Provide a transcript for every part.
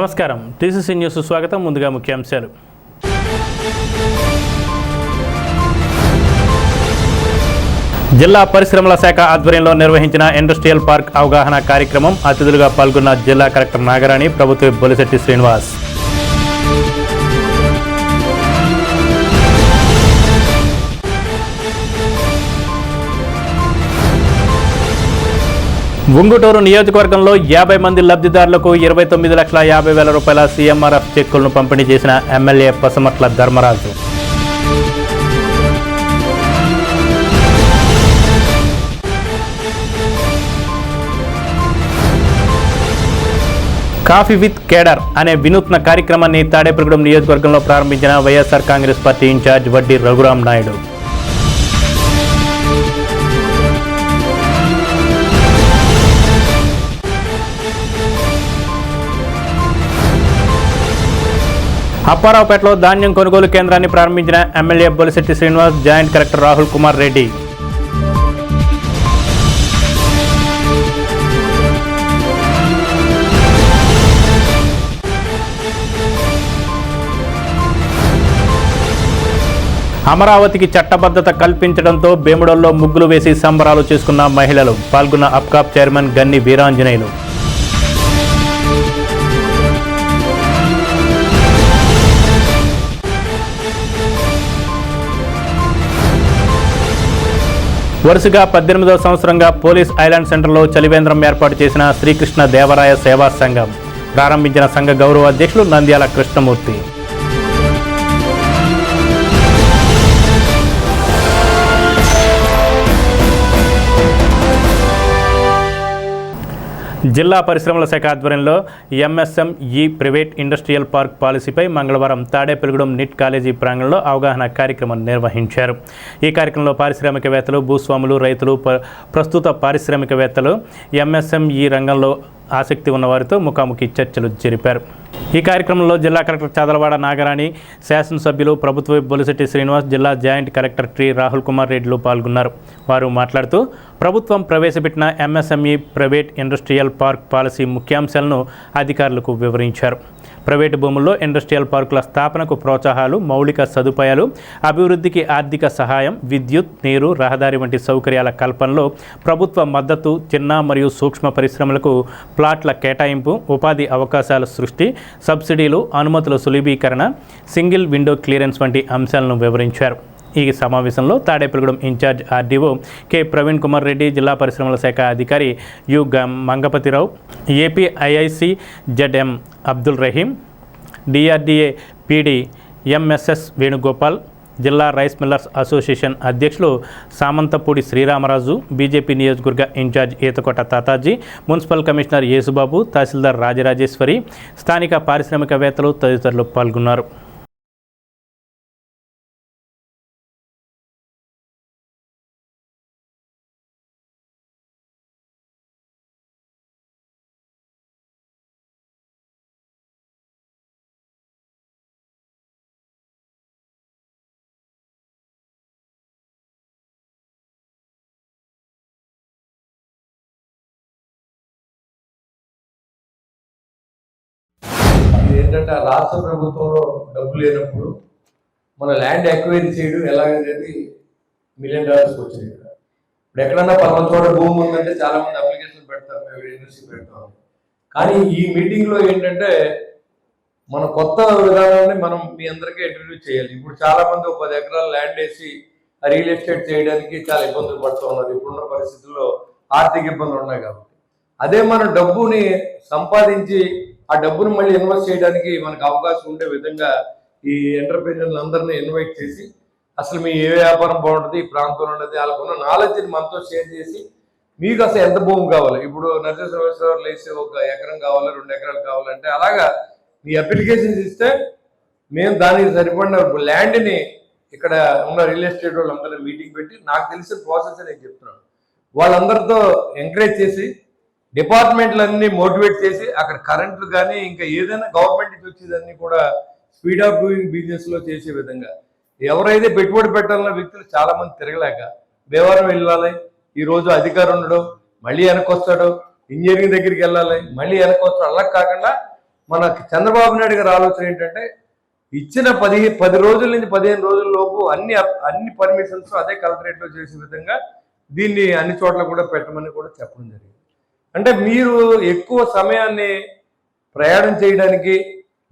నమస్కారం TCC news స్వాగతం. ముందుగా ముఖ్యాంశాలు. జిల్లా పరిశ్రమల శాఖ ఆధ్వర్యంలో నిర్వహించిన ఇండస్ట్రియల్ పార్క్ అవగాహన కార్యక్రమం. అతిథులుగా పాల్గొన్న జిల్లా కలెక్టర్ నాగరాణి, ప్రభుత్వ బొలిశెట్టి శ్రీనివాస్. ఉంగుటూరు నియోజకవర్గంలో 50 మంది లబ్ధిదారులకు 29,50,000 రూపాయల సీఎంఆర్ఎఫ్ చెక్కులను పంపిణీ చేసిన MLA Pasamatla Dharmaraju. Coffee with cadre అనే వినూత్న కార్యక్రమాన్ని తాడేపల్లిగూడెం నియోజకవర్గంలో ప్రారంభించిన వైఎస్ఆర్ కాంగ్రెస్ పార్టీ ఇన్ఛార్జ్ వడ్డీ రఘురాం నాయుడు. అప్పారావుపేటలో ధాన్యం కొనుగోలు కేంద్రాన్ని ప్రారంభించిన MLA Bolisetti Srinivas, joint collector Rahul Kumar Reddy. అమరావతికి చట్టబద్ధత కల్పించడంతో భీముడల్లో ముగ్గులు వేసి సంబరాలు చేసుకున్న మహిళలు. పాల్గొన్న అప్కాప్ చైర్మన్ గన్ని వీరాంజనేయులు. వరుసగా 18వ సంవత్సరంగా పోలీస్ ఐలాండ్ సెంటర్లో చలివేంద్రం ఏర్పాటు చేసిన శ్రీకృష్ణ దేవరాయ సేవా సంఘం. ప్రారంభించిన సంఘ గౌరవ అధ్యక్షులు నంద్యాల కృష్ణమూర్తి. జిల్లా పరిశ్రమల శాఖ ఆధ్వర్యంలో ఎంఎస్ఎంఈ ప్రైవేట్ ఇండస్ట్రియల్ పార్క్ పాలసీపై మంగళవారం తాడేపల్లిగూడెం నిట్ కాలేజీ ప్రాంగణంలో అవగాహన కార్యక్రమం నిర్వహించారు. ఈ కార్యక్రమంలో పారిశ్రామికవేత్తలు, భూస్వాములు, రైతులు, ప్రస్తుత పారిశ్రామికవేత్తలు, ఎంఎస్ఎంఈ రంగంలో ఆసక్తి ఉన్నవారితో ముఖాముఖి చర్చలు జరిపారు. ఈ కార్యక్రమంలో జిల్లా కలెక్టర్ చాదలవాడ నాగరాణి, శాసనసభ్యులు ప్రభుత్వ బొలిశెట్టి శ్రీనివాస్, జిల్లా joint collector T Rahul Kumar రెడ్డిలు పాల్గొన్నారు. వారు మాట్లాడుతూ ప్రభుత్వం ప్రవేశపెట్టిన MSME private industrial park policy ముఖ్యాంశాలను అధికారులకు వివరించారు. ప్రైవేటు భూముల్లో ఇండస్ట్రియల్ పార్కుల స్థాపనకు ప్రోత్సాహాలు, మౌలిక సదుపాయాలు, అభివృద్ధికి ఆర్థిక సహాయం, విద్యుత్, నీరు, రహదారి వంటి సౌకర్యాల కల్పనలో ప్రభుత్వ మద్దతు, చిన్న మరియు సూక్ష్మ పరిశ్రమలకు ప్లాట్ల కేటాయింపు, ఉపాధి అవకాశాల సృష్టి, సబ్సిడీలు, అనుమతుల సులభీకరణ, సింగిల్ విండో క్లియరెన్స్ వంటి అంశాలను వివరించారు. ఈ సమావేశంలో Tadepalligudem in charge RDO K Praveen Kumar Reddy, జిల్లా పరిశ్రమల శాఖ అధికారి U Mangapathirao, APIIC ZM Abdul Rahim, DRDA PD MSS Venugopal, జిల్లా రైస్ మిల్లర్స్ అసోసియేషన్ అధ్యక్షులు సామంతపూడి శ్రీరామరాజు, బీజేపీ నియోజకవర్గ in charge Ethakota Tataji, municipal commissioner Yesubabu, తహసీల్దార్ రాజరాజేశ్వరి, స్థానిక పారిశ్రామికవేత్తలు తదితరులు పాల్గొన్నారు. ఏంటంటే రాష్ట్ర ప్రభుత్వంలో డబ్బు లేనప్పుడు మన ల్యాండ్ ఎక్వైరీ చేయడం ఎలాగనేది $1 million వచ్చింది. ఇప్పుడు ఎక్కడన్నా పలానా చోట భూమి ఉందంటే చాలా మంది అప్లికేషన్ పెడతారు, మేము యూనివర్సిటీ పెడతాం. కానీ ఈ మీటింగ్లో ఏంటంటే మన కొత్త విధానాన్ని మనం మీ అందరికీ ఇంట్రడ్యూస్ చేయాలి. ఇప్పుడు చాలా మంది 10 ఎకరాలు ల్యాండ్ వేసి రియల్ ఎస్టేట్ చేయడానికి చాలా ఇబ్బందులు పడుతూ ఉన్నారు. ఇప్పుడున్న పరిస్థితుల్లో ఆర్థిక ఇబ్బందులు ఉన్నాయి కాబట్టి అదే మన డబ్బుని సంపాదించి ఆ డబ్బును మళ్ళీ ఇన్వెస్ట్ చేయడానికి మనకు అవకాశం ఉండే విధంగా ఈ ఎంటర్ప్రీనర్లు అందరినీ ఇన్వైట్ చేసి అసలు మీ ఏ వ్యాపారం బాగుంటుంది, ఈ ప్రాంతంలో ఉన్నది, వాళ్ళకున్న నాలెడ్జ్ని మనతో షేర్ చేసి మీకు అసలు ఎంత భూమి కావాలి, ఇప్పుడు నరసింహేశ్వర లేసి 1 ఎకరం కావాలి, 2 ఎకరాలు కావాలంటే అలాగా మీ అప్లికేషన్స్ ఇస్తే మేము దానికి సరిపడిన ల్యాండ్ని ఇక్కడ ఉన్న రియల్ ఎస్టేట్ వాళ్ళందరినీ మీటింగ్ పెట్టి నాకు తెలిసిన ప్రాసెస్ నేను చెప్తున్నాను. వాళ్ళందరితో ఎంకరేజ్ చేసి డిపార్ట్మెంట్లన్నీ మోటివేట్ చేసి అక్కడ కరెంట్లు కానీ ఇంకా ఏదైనా గవర్నమెంట్ నుంచి వచ్చేదాన్ని కూడా స్పీడ్ ఆఫ్ డూయింగ్ బిజినెస్లో చేసే విధంగా ఎవరైతే పెట్టుబడి పెట్టాలన్న వ్యక్తులు చాలా మంది తిరగలేక దేవారం వెళ్ళాలి, ఈరోజు అధికారం ఉండడు, మళ్ళీ వెనకొస్తాడు, ఇంజనీరింగ్ దగ్గరికి వెళ్ళాలి, మళ్ళీ వెనకొస్తాడు. అలా కాకుండా మన చంద్రబాబు నాయుడు గారి ఆలోచన ఏంటంటే ఇచ్చిన 10 రోజుల నుంచి 15 రోజుల లోపు అన్ని పర్మిషన్స్ అదే కలెక్టరేట్లో చేసే విధంగా దీన్ని అన్ని చోట్ల కూడా పెట్టమని కూడా చెప్పడం జరిగింది. అంటే మీరు ఎక్కువ సమయాన్ని ప్రయాణం చేయడానికి,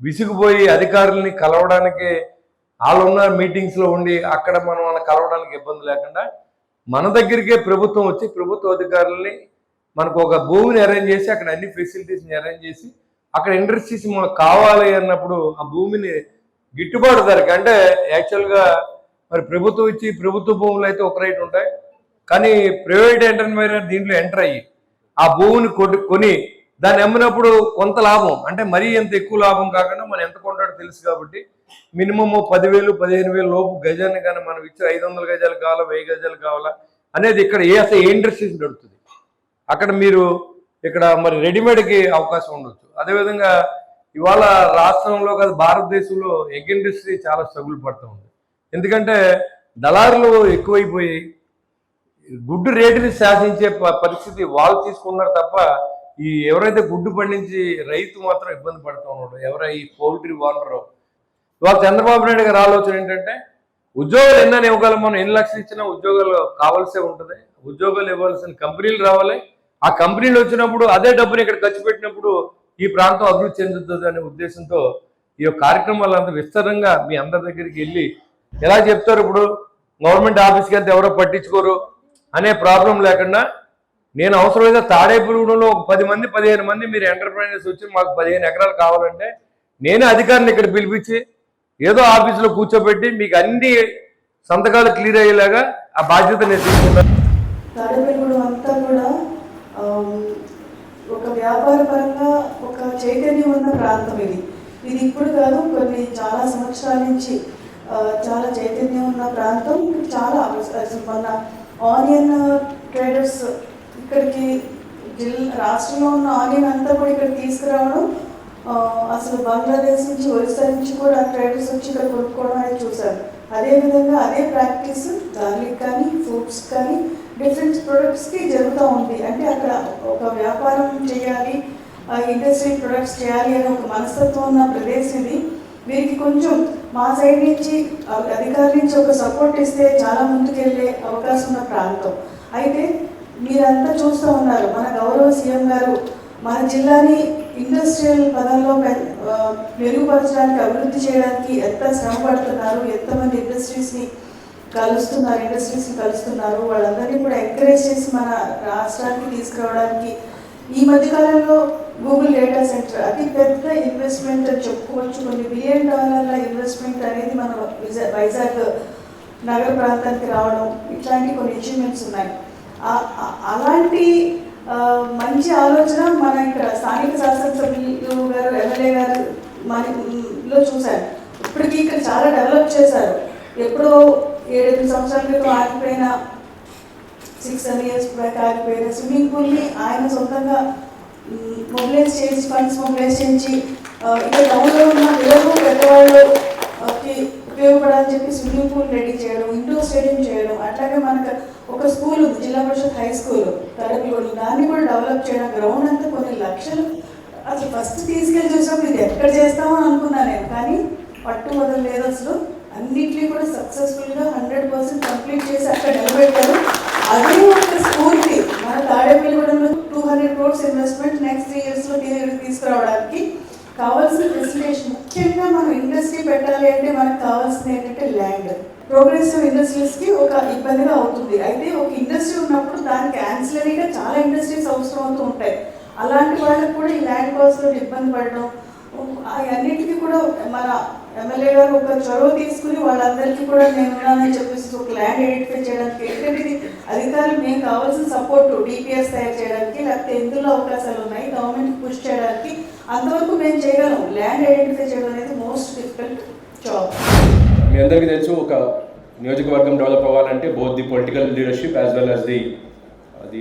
విసిగిపోయి అధికారుల్ని కలవడానికి, వాళ్ళున్న మీటింగ్స్లో ఉండి అక్కడ మనం వాళ్ళని కలవడానికి ఇబ్బంది లేకుండా మన దగ్గరికే ప్రభుత్వం వచ్చి ప్రభుత్వ అధికారులని మనకు ఒక భూమిని అరేంజ్ చేసి అక్కడ అన్ని ఫెసిలిటీస్ని అరేంజ్ చేసి అక్కడ ఇండస్ట్రీస్ మనకు కావాలి అన్నప్పుడు ఆ భూమిని గిట్టుబాటు ధరకి, అంటే యాక్చువల్గా మరి ప్రభుత్వం ఇచ్చి ప్రభుత్వ భూములు అయితే ఒక రేటు ఉంటాయి, కానీ ప్రైవేట్ ఎంటర్ప్రైనర్ దీంట్లో ఎంటర్ అయ్యి ఆ భూమిని కొని దాన్ని అమ్మినప్పుడు కొంత లాభం, అంటే మరీ ఎంత ఎక్కువ లాభం కాకుండా మనం ఎంత కొంటాడో తెలుసు కాబట్టి మినిమమ్ 10,000 15,000 లోపు గజాన్ని కానీ మనం ఇచ్చే 500 గజాలు కావాలా 1000 గజాలు కావాలా అనేది ఇక్కడ అసలు ఏ ఇండస్ట్రీస్ నడుస్తుంది. అక్కడ మీరు ఇక్కడ మరి రెడీమేడ్కి అవకాశం ఉండొచ్చు. అదేవిధంగా ఇవాళ రాష్ట్రంలో కాదు భారతదేశంలో ఎగ్ ఇండస్ట్రీ చాలా స్ట్రగుల్ పడుతూ ఉంది. ఎందుకంటే దళారులు ఎక్కువైపోయి గుడ్డు రేటుని శాసించే పరిస్థితి వాళ్ళు తీసుకున్నారు తప్ప ఈ ఎవరైతే గుడ్డు పండించి రైతు మాత్రం ఇబ్బంది పడుతూ ఉన్నాడు, ఎవరై ఈ పౌల్ట్రీ ఓనరు. ఇవాళ చంద్రబాబు నాయుడు గారి ఆలోచన ఏంటంటే ఉద్యోగాలు ఎన్నని ఇవ్వగలం, మనం ఎన్ని లక్షలు ఇచ్చినా ఉద్యోగాలు కావాల్సే ఉంటుంది, ఉద్యోగాలు ఇవ్వాల్సిన కంపెనీలు రావాలి, ఆ కంపెనీలు వచ్చినప్పుడు అదే డబ్బుని ఇక్కడ ఖర్చు పెట్టినప్పుడు ఈ ప్రాంతం అభివృద్ధి చెందుతుంది అనే ఉద్దేశంతో ఈ కార్యక్రమాలంతా విస్తరంగా మీ అందరి దగ్గరికి వెళ్ళి ఎలా చెప్తారు. ఇప్పుడు గవర్నమెంట్ ఆఫీస్కి వెళ్తే ఎవరో పట్టించుకోరు అనే ప్రాబ్లం లేకుండా నేను అవసరమైతే తాడేపల్లిగూడెంలో ఒక 10 మంది 15 మంది మీరు ఎంటర్ప్రైనర్స్ వచ్చి మాకు 15 ఎకరాలు కావాలంటే నేనే అధికారిని ఇక్కడ పిలిపించి ఏదో ఆఫీసులో కూర్చోబెట్టి మీకు అన్ని సంతకాలు క్లియర్ అయ్యేలాగా ఆ బాధ్యత నేను తీసుకున్నాను. తాడేపల్లిగూడెం అంతా కూడా ఒక వ్యాపార పరంగా ఒక చైతన్యం ఉన్న ప్రాంతం ఇది ఇప్పుడు కాదు, చాలా సంవత్సరాల నుంచి చాలా చైతన్యం ఉన్న ప్రాంతం. చాలా మన ఆనియన్ ట్రేడర్స్ ఇక్కడికి రాష్ట్రంలో ఉన్న ఆనియన్ అంతా కూడా ఇక్కడ తీసుకురావడం, అసలు బంగ్లాదేశ్ నుంచి ఒరిస్సా నుంచి కూడా ట్రేడర్స్ వచ్చి ఇక్కడ కొనుక్కోవడం అనేది చూశారు. అదేవిధంగా అదే ప్రాక్టీస్ గార్లిక్ కానీ ఫ్రూట్స్ కానీ డిఫరెంట్ ప్రొడక్ట్స్కి జరుగుతూ ఉంది. అంటే అక్కడ ఒక వ్యాపారం చేయాలి, ఇండస్ట్రీ ప్రొడక్ట్స్ చేయాలి అనే ఒక మనస్తత్వం ఉన్న ప్రదేశం ఇది. వీరికి కొంచెం మా సైడ్ నుంచి అధికారుల నుంచి ఒక సపోర్ట్ ఇస్తే చాలా ముందుకెళ్ళే అవకాశం ఉన్న ప్రాంతం. అయితే మీరంతా చూస్తూ ఉన్నారు, మన గౌరవ సీఎం గారు మన జిల్లాని ఇండస్ట్రియల్ పదంలో మెరుగుపరచడానికి అభివృద్ధి చేయడానికి ఎంత శ్రమ పడుతున్నారు, ఎంతమంది ఇండస్ట్రీస్ని కలుస్తున్నారు, వాళ్ళందరినీ కూడా ఎంకరేజ్ చేసి మన రాష్ట్రానికి తీసుకురావడానికి ఈ మధ్యకాలంలో గూగుల్ డేటా సెంటర్ అతి పెద్ద ఇన్వెస్ట్మెంట్ అని చెప్పుకోవచ్చు. కొన్ని $1 బిలియన్ ఇన్వెస్ట్మెంట్ అనేది మన వైజాగ్ నగర ప్రాంతానికి రావడం, ఇట్లాంటి కొన్ని అచీవ్మెంట్స్ ఉన్నాయి. అలాంటి మంచి ఆలోచన మన ఇక్కడ స్థానిక శాసనసభ్యులు గారు ఎమ్మెల్యే గారు మనలో చూశారు. ఇప్పటికీ ఇక్కడ చాలా డెవలప్ చేశారు. ఎప్పుడో 7-8 సంవత్సరాల క్రితం ఆగిపోయిన 6-7 years బ్యాక్ ఆగిపోయిన స్విమ్మింగ్ పూల్ని ఆయన సొంతంగా మొబిలైజ్ చేసి ఫండ్స్ మొబిలైజ్ చేసి ఇక్కడ టౌన్లో ఉన్న పిల్లలు పెద్దవాళ్ళకి ఉపయోగపడాలని చెప్పి స్విమ్మింగ్ పూల్ రెడీ చేయడం, ఇండోర్ స్టేడియం చేయడం. అట్లాగే మనకు ఒక స్కూల్ ఉంది, జిల్లా పరిషత్ హై స్కూల్ తాడేపల్లిగూడెం, దాన్ని కూడా డెవలప్ చేయడం. గ్రౌండ్ అంతా కొన్ని లక్షలు. అసలు ఫస్ట్ తీసుకెళ్ళి చూసినప్పుడు ఇది ఎక్కడ చేస్తామని అనుకున్నా నేను, కానీ పట్టు వదలలేదు. అసలు అన్నింటినీ కూడా సక్సెస్ఫుల్గా 100% కంప్లీట్ చేసి అక్కడ నిలబెట్టారు. అదే ఒక స్ఫూర్తి మన తాడేపల్లిగూడెంలో 200 crores ఇన్వెస్ట్మెంట్ నెక్స్ట్ 3 yearsలో తీసుకురావడానికి కావాల్సిన ఫెసిలిటేషన్. ముఖ్యంగా మనం ఇండస్ట్రీ పెట్టాలి అంటే మనకు కావాల్సింది ఏంటంటే ల్యాండ్. ప్రోగ్రెసివ్ ఇండస్ట్రీస్కి ఒక ఇబ్బందిగా అవుతుంది. అయితే ఒక ఇండస్ట్రీ ఉన్నప్పుడు దానికి యాన్సిలరీగా చాలా ఇండస్ట్రీస్ అవసరం అవుతూ ఉంటాయి. అలాంటి వాళ్ళకి కూడా ఈ ల్యాండ్ కాస్ట్లో ఇబ్బంది పడడం, అన్నిటికీ కూడా మన ఎమ్మెల్యే గారు ఒక చొరవ తీసుకుని వాళ్ళందరికీ కూడా నేనున్నానని చెప్పేసి ఒక ల్యాండ్ ఐడెంటిఫై చేయడానికి, ఎందుకంటే ఇది అధికారులు మేము కావాల్సిన సపోర్టు డిపిఎస్ తయారు చేయడానికి, లేకపోతే ఎందులో అవకాశాలు ఉన్నాయి గవర్నమెంట్ పుష్ చేయడానికి, అంతవరకు మేము చేయగలం. ల్యాండ్ ఐడెంటిఫై చేయడం అనేది మోస్ట్ డిఫికల్ట్ జాబ్. మీ అందరికీ తెలుసు, ఒక నియోజకవర్గం డెవలప్ అవ్వాలంటే both the political leadership as well as the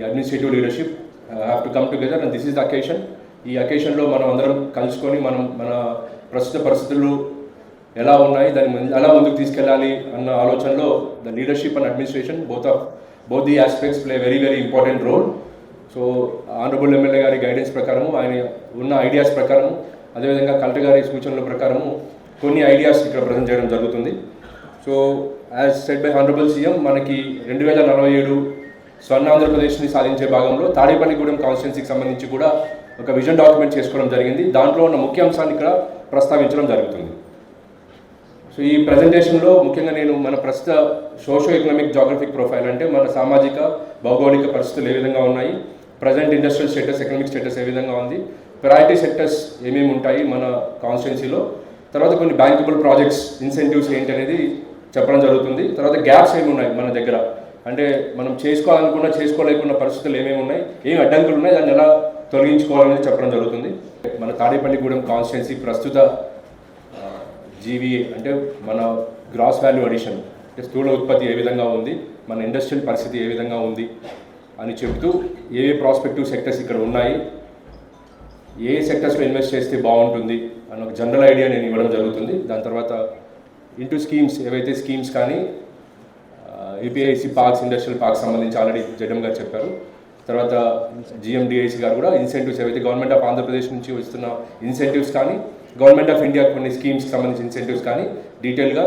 administrative leadership have to come together and this is the occasion. ఈ అకేషన్లో మనం అందరం కలుసుకొని మన ప్రస్తుత పరిస్థితులు ఎలా ఉన్నాయి, దాన్ని ఎలా ముందుకు తీసుకెళ్ళాలి అన్న ఆలోచనలో the leadership and administration both the aspects play very very important role. So honourable MLA గారి గైడెన్స్ ప్రకారం, ఆయన ఉన్న ఐడియాస్ ప్రకారం అదేవిధంగా కలెక్టర్ గారి సూచనల ప్రకారము కొన్ని ఐడియాస్ ఇక్కడ ప్రజెంట్ చేయడం జరుగుతుంది. So as said by honourable CM, మనకి 2047 స్వర్ణ ఆంధ్రప్రదేశ్ని సాధించే భాగంలో తాడేపల్లిగూడెం కాన్స్టిట్యున్సీకి సంబంధించి కూడా ఒక విజన్ డాక్యుమెంట్ చేసుకోవడం జరిగింది. దాంట్లో ఉన్న ముఖ్య అంశాన్ని ఇక్కడ ప్రస్తావించడం జరుగుతుంది. సో ఈ ప్రజెంటేషన్లో ముఖ్యంగా నేను మన ప్రస్తుత సోషో ఎకనామిక్ జాగ్రఫిక్ ప్రొఫైల్, అంటే మన సామాజిక భౌగోళిక పరిస్థితులు ఏ విధంగా ఉన్నాయి, present industrial status, economic status ఏ విధంగా ఉంది, ప్రయారిటీ సెక్టర్స్ ఏమేమి ఉంటాయి మన కాన్స్టిట్యున్సీలో, తర్వాత కొన్ని బ్యాంకబుల్ ప్రాజెక్ట్స్ ఇన్సెంటివ్స్ ఏంటి అనేది చెప్పడం జరుగుతుంది. తర్వాత గ్యాప్స్ ఏమి ఉన్నాయి మన దగ్గర, అంటే మనం చేసుకోవాలనుకున్నా చేసుకోలేకున్న పరిస్థితులు ఏమేమి ఉన్నాయి, ఏమి అడ్డంకులు ఉన్నాయి, దాన్ని ఎలా తొలగించుకోవాలనేది చెప్పడం జరుగుతుంది. మన తాడేపల్లిగూడెం కాన్స్టిట్యున్సీ ప్రస్తుత జీవీఏ అంటే మన గ్రాస్ వాల్యూ అడిషన్, అంటే స్థూల ఉత్పత్తి ఏ విధంగా ఉంది, మన ఇండస్ట్రియల్ పరిస్థితి ఏ విధంగా ఉంది అని చెప్తూ ఏ ప్రాస్పెక్టివ్ సెక్టర్స్ ఇక్కడ ఉన్నాయి, ఏ సెక్టర్స్లో ఇన్వెస్ట్ చేస్తే బాగుంటుంది అని ఒక జనరల్ ఐడియా నేను ఇవ్వడం జరుగుతుంది. దాని తర్వాత ఇంటూ స్కీమ్స్, ఏవైతే స్కీమ్స్ కానీ ఏపీఐసి పార్క్స్, ఇండస్ట్రియల్ పార్క్స్ సంబంధించి ఆల్రెడీ జగన్ గారు చెప్పారు. తర్వాత జిఎండిఐసి గారు కూడా ఇన్సెంటివ్స్, ఏవైతే గవర్నమెంట్ ఆఫ్ ఆంధ్రప్రదేశ్ నుంచి వస్తున్న ఇన్సెంటివ్స్ కానీ, గవర్నమెంట్ ఆఫ్ ఇండియా కొన్ని స్కీమ్స్కి సంబంధించి ఇన్సెంటివ్స్ కానీ డీటెయిల్గా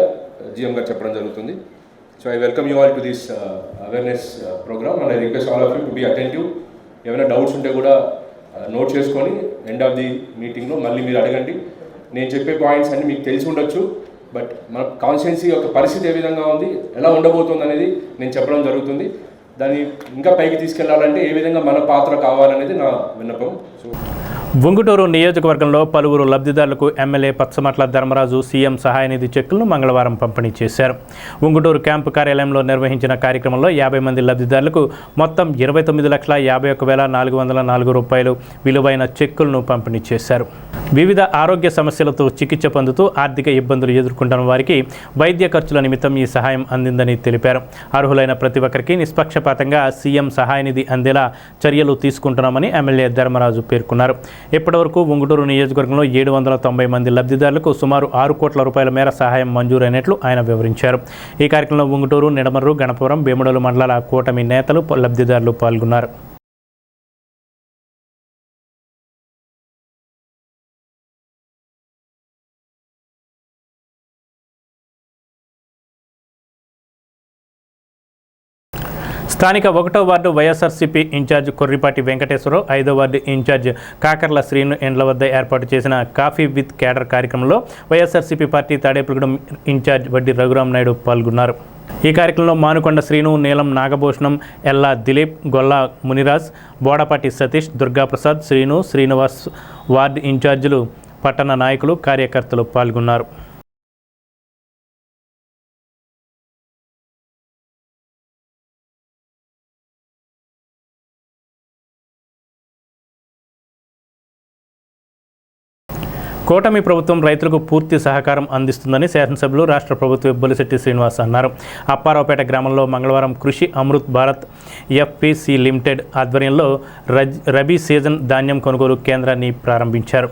జిఎం గారు చెప్పడం జరుగుతుంది. So I welcome you all to this awareness programme and I request all of you to be attentive. ఏమైనా డౌట్స్ ఉంటే కూడా నోట్ చేసుకొని ఎండ్ ఆఫ్ ది మీటింగ్లో మళ్ళీ మీరు అడగండి. నేను చెప్పే పాయింట్స్ అన్నీ మీకు తెలిసి ఉండొచ్చు, బట్ మన కాన్స్టిట్యున్సీ యొక్క పరిస్థితి ఏ విధంగా ఉంది, ఎలా ఉండబోతుంది అనేది నేను చెప్పడం జరుగుతుంది. దాన్ని ఇంకా పైకి తీసుకెళ్లాలంటే ఏ విధంగా మన పాత్ర కావాలనేది నా విన్నపం. సో ఉంగుటూరు నియోజకవర్గంలో పలువురు లబ్ధిదారులకు ఎమ్మెల్యే పచ్చమట్ల ధర్మరాజు సీఎం సహాయ నిధి చెక్కులను మంగళవారం పంపిణీ చేశారు. ఉంగుటూరు క్యాంపు కార్యాలయంలో నిర్వహించిన కార్యక్రమంలో 50 మంది లబ్ధిదారులకు మొత్తం 29,51,404 రూపాయలు విలువైన చెక్కులను పంపిణీ చేశారు. వివిధ ఆరోగ్య సమస్యలతో చికిత్స పొందుతూ ఆర్థిక ఇబ్బందులు ఎదుర్కొంటున్న వారికి వైద్య ఖర్చుల నిమిత్తం ఈ సహాయం అందిందని తెలిపారు. అర్హులైన ప్రతి ఒక్కరికి నిష్పక్షపాతంగా సీఎం సహాయ నిధి అందేలా చర్యలు తీసుకుంటున్నామని ఎమ్మెల్యే ధర్మరాజు పేర్కొన్నారు. ఇప్పటివరకు ఉంగుటూరు నియోజకవర్గంలో 790 మంది లబ్ధిదారులకు సుమారు 6 కోట్ల రూపాయల మేర సహాయం మంజూరైనట్లు ఆయన వివరించారు. ఈ కార్యక్రమంలో ఉంగుటూరు, నిడమర్రు, గణపవరం, భీముడోలు మండలాల కూటమి నేతలు, లబ్ధిదారులు పాల్గొన్నారు. స్థానిక 1వ వార్డు వైఎస్ఆర్సీపీ ఇన్ఛార్జ్ కొర్రిపాటి వెంకటేశ్వరరావు, 5వ వార్డు ఇన్ఛార్జ్ కాకర్ల శ్రీను ఎండ్ల వద్ద ఏర్పాటు చేసిన కాఫీ విత్ క్యాడర్ కార్యక్రమంలో వైఎస్ఆర్సీపీ పార్టీ తాడేపల్లిగూడెం ఇన్ఛార్జ్ వడ్డీ రఘురామ్ నాయుడు పాల్గొన్నారు. ఈ కార్యక్రమంలో మానుకొండ శ్రీను, నీలం నాగభూషణం, ఎల్లా దిలీప్, గొల్లా మునిరాజ్, బోడపాటి సతీష్, దుర్గాప్రసాద్, శ్రీను, శ్రీనివాస్, వార్డు ఇన్ఛార్జీలు, పట్టణ నాయకులు, కార్యకర్తలు పాల్గొన్నారు. కూటమి ప్రభుత్వం రైతులకు పూర్తి సహకారం అందిస్తుందని శాసనసభ్యులు, రాష్ట్ర ప్రభుత్వ బొలిశెట్టి శ్రీనివాస్ అన్నారు. అప్పారావుపేట గ్రామంలో మంగళవారం కృషి అమృత్ భారత్ ఎఫ్పిసి లిమిటెడ్ ఆధ్వర్యంలో రబీ సీజన్ ధాన్యం కొనుగోలు కేంద్రాన్ని ప్రారంభించారు.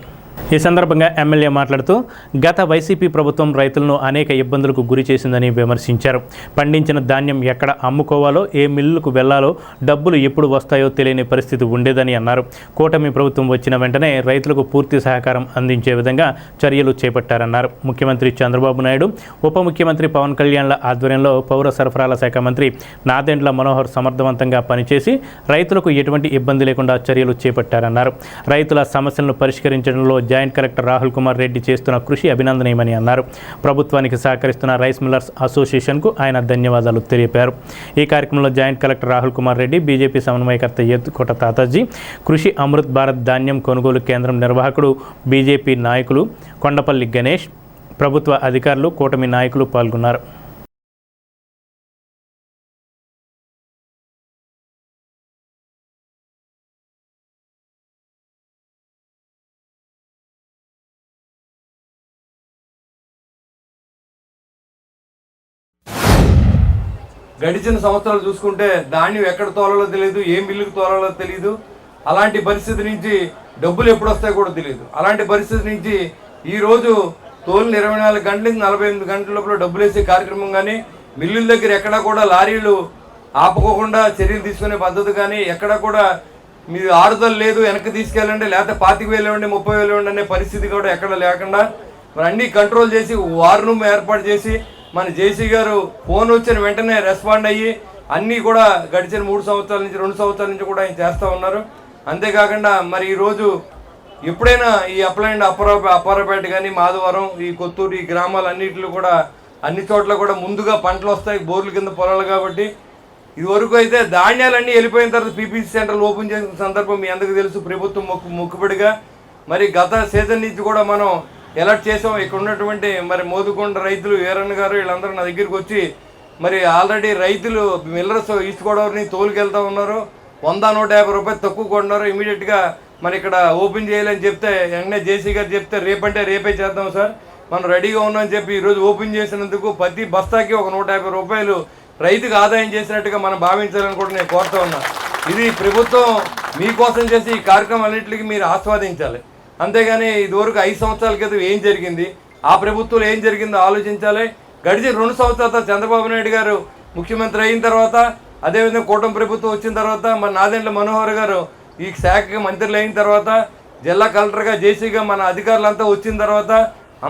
ఈ సందర్భంగా ఎమ్మెల్యే మాట్లాడుతూ గత వైసీపీ ప్రభుత్వం రైతులను అనేక ఇబ్బందులకు గురి చేసిందని విమర్శించారు. పండించిన ధాన్యం ఎక్కడ అమ్ముకోవాలో, ఏ మిల్లులకు వెళ్లాలో, డబ్బులు ఎప్పుడు వస్తాయో తెలియని పరిస్థితి ఉండేదని అన్నారు. కూటమి ప్రభుత్వం వచ్చిన వెంటనే రైతులకు పూర్తి సహకారం అందించే విధంగా చర్యలు చేపట్టారన్నారు. ముఖ్యమంత్రి చంద్రబాబు నాయుడు, ఉప ముఖ్యమంత్రి పవన్ కళ్యాణ్ల ఆధ్వర్యంలో పౌర సరఫరాల శాఖ మంత్రి నాదెండ్ల మనోహర్ సమర్థవంతంగా పనిచేసి రైతులకు ఎటువంటి ఇబ్బంది లేకుండా చర్యలు చేపట్టారన్నారు. రైతుల సమస్యలను పరిష్కరించడంలో జాయింట్ కలెక్టర్ రాహుల్ కుమార్ రెడ్డి చేస్తున్న కృషి అభినందనీయమని అన్నారు. ప్రభుత్వానికి సహకరిస్తున్న రైస్ మిల్లర్స్ అసోసియేషన్కు ఆయన ధన్యవాదాలు తెలిపారు. ఈ కార్యక్రమంలో joint collector Rahul Kumar Reddy, BJP సమన్వయకర్త ఎత్తుకోట తాతాజీ, కృషి అమృత్ భారత్ ధాన్యం కొనుగోలు కేంద్రం నిర్వాహకుడు, బీజేపీ నాయకులు కొండపల్లి గణేష్, ప్రభుత్వ అధికారులు, కూటమి నాయకులు పాల్గొన్నారు. గడిచిన సంవత్సరాలు చూసుకుంటే ధాన్యం ఎక్కడ తోలాలో తెలియదు, ఏ మిల్లుకు తోలాలో తెలియదు. అలాంటి పరిస్థితి నుంచి డబ్బులు ఎప్పుడు వస్తాయో కూడా తెలియదు. అలాంటి పరిస్థితి నుంచి ఈరోజు తోలిన 24 గంటలకి 48 గంటల లోపల డబ్బులు వేసే కార్యక్రమం కానీ, మిల్లుల దగ్గర ఎక్కడా కూడా లారీలు ఆపుకోకుండా చర్యలు తీసుకునే పద్ధతి కానీ, ఎక్కడా కూడా మీరు ఆరుదల లేదు, వెనక్కి తీసుకెళ్ళండి, లేకపోతే 25,000 ఇవ్వండి, 30,000 ఇవ్వండి అనే పరిస్థితి కూడా ఎక్కడ లేకుండా మరి అన్నీ కంట్రోల్ చేసి వార్ రూమ్ ఏర్పాటు చేసి మన జేసీ గారు ఫోన్ వచ్చిన వెంటనే రెస్పాండ్ అయ్యి అన్నీ కూడా గడిచిన 3 సంవత్సరాల నుంచి 2 సంవత్సరాల నుంచి కూడా ఆయన చేస్తూ ఉన్నారు. అంతేకాకుండా మరి ఈరోజు ఎప్పుడైనా ఈ అప్లైండ్ అప్పారపేట కానీ మాధవరం ఈ కొత్తూరు ఈ గ్రామాలన్నింటిలో కూడా అన్ని చోట్ల కూడా ముందుగా పంటలు వస్తాయి, బోర్ల కింద పొలాలు కాబట్టి. ఇదివరకు అయితే ధాన్యాలన్నీ వెళ్ళిపోయిన తర్వాత పీపీసీ సెంటర్లు ఓపెన్ చేసిన సందర్భం మీ అందరికీ తెలుసు. ప్రభుత్వం మొక్కుబడిగా మరి గత సీజన్ నుంచి కూడా మనం ఎలర్ట్ చేసాం. ఇక్కడ ఉన్నటువంటి మరి మోదుకొండ రైతులు వీరన్న గారు వీళ్ళందరూ నా దగ్గరికి వచ్చి మరి ఆల్రెడీ రైతులు మిల్లర్స్ ఈస్ట్ గోదావరిని తోలుకెళ్తా ఉన్నారు. 100-150 రూపాయలు తక్కువ కొన్నారు. ఇమీడియట్గా మరి ఇక్కడ ఓపెన్ చేయాలని చెప్తే వెంటనే జేసీ గారు చెప్తే రేపంటే రేపే చేద్దాం సార్, మనం రెడీగా ఉన్నామని చెప్పి ఈరోజు ఓపెన్ చేసినందుకు ప్రతి బస్తాకి ఒక 150 రూపాయలు రైతుకు ఆదాయం చేసినట్టుగా మనం భావించాలని కూడా నేను కోరుతూ ఉన్నా. ఇది ప్రభుత్వం మీకోసం చేసి ఈ కార్యక్రమాలన్నింటికి మీరు ఆస్వాదించాలి. అంతేగాని ఇదివరకు 5 సంవత్సరాల క్రితం ఏం జరిగింది, ఆ ప్రభుత్వంలో ఏం జరిగిందో ఆలోచించాలి. గడిచిన 2 సంవత్సరాల చంద్రబాబు నాయుడు గారు ముఖ్యమంత్రి అయిన తర్వాత, అదేవిధంగా కూటమి ప్రభుత్వం వచ్చిన తర్వాత, మన నాదెండ్ల మనోహర్ గారు ఈ శాఖకి మంత్రులు అయిన తర్వాత, జిల్లా కలెక్టర్గా జేసీగా మన అధికారులంతా వచ్చిన తర్వాత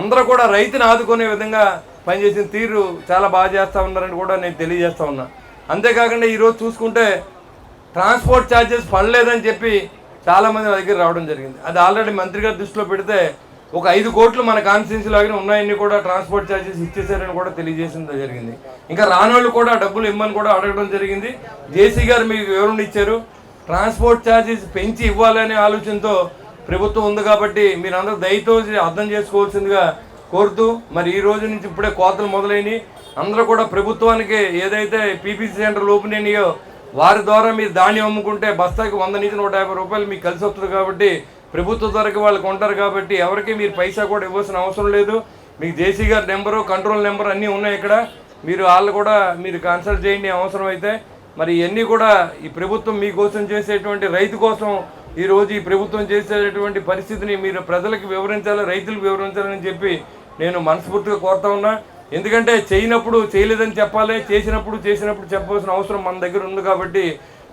అందరూ కూడా రైతుని ఆదుకునే విధంగా పనిచేసిన తీరు చాలా బాగా చేస్తూ ఉన్నారని కూడా నేను తెలియజేస్తూ ఉన్నా. అంతేకాకుండా ఈరోజు చూసుకుంటే ట్రాన్స్పోర్ట్ ఛార్జెస్ పడలేదని చెప్పి చాలామంది నా దగ్గర రావడం జరిగింది. అది ఆల్రెడీ మంత్రి గారి దృష్టిలో పెడితే ఒక 5 కోట్లు మన కాన్స్టిట్యున్సీలాగానే ఉన్నాయని కూడా ట్రాన్స్పోర్ట్ ఛార్జెస్ ఇచ్చేసారని కూడా తెలియజేసింది జరిగింది. ఇంకా రానోళ్ళు కూడా డబ్బులు ఇమ్మని కూడా అడగడం జరిగింది. జేసీ గారు మీకు వివరణ ఇచ్చారు. ట్రాన్స్పోర్ట్ ఛార్జెస్ పెంచి ఇవ్వాలనే ఆలోచనతో ప్రభుత్వం ఉంది కాబట్టి మీరందరూ దయతో అర్థం చేసుకోవాల్సిందిగా కోరుతూ మరి ఈ రోజు నుంచి ఇప్పుడే కోతలు మొదలైనవి. అందరూ కూడా ప్రభుత్వానికి ఏదైతే పీపీసీ సెంటర్లు ఓపెన్ అయినాయో వారి ద్వారా మీరు ధాన్యం అమ్ముకుంటే బస్తాకి 100-150 రూపాయలు మీకు కలిసి వస్తుంది కాబట్టి ప్రభుత్వ ధరకు వాళ్ళు కొంటారు కాబట్టి ఎవరికి మీరు పైసా కూడా ఇవ్వాల్సిన అవసరం లేదు. మీకు జేసీ గారి నెంబరు, కంట్రోల్ నెంబర్ అన్నీ ఉన్నాయి ఇక్కడ. మీరు వాళ్ళు కూడా మీరు కన్సల్ట్ చేయండి అవసరం అయితే. మరి ఇవన్నీ కూడా ఈ ప్రభుత్వం మీకోసం చేసేటువంటి రైతు కోసం ఈరోజు ఈ ప్రభుత్వం చేసేటువంటి పరిస్థితిని మీరు ప్రజలకు వివరించాలి, రైతులకు వివరించాలని చెప్పి నేను మనస్ఫూర్తిగా కోరుతా ఉన్నా. ఎందుకంటే చేయనప్పుడు చేయలేదని చెప్పాలి, చేసినప్పుడు చెప్పవలసిన అవసరం మన దగ్గర ఉంది కాబట్టి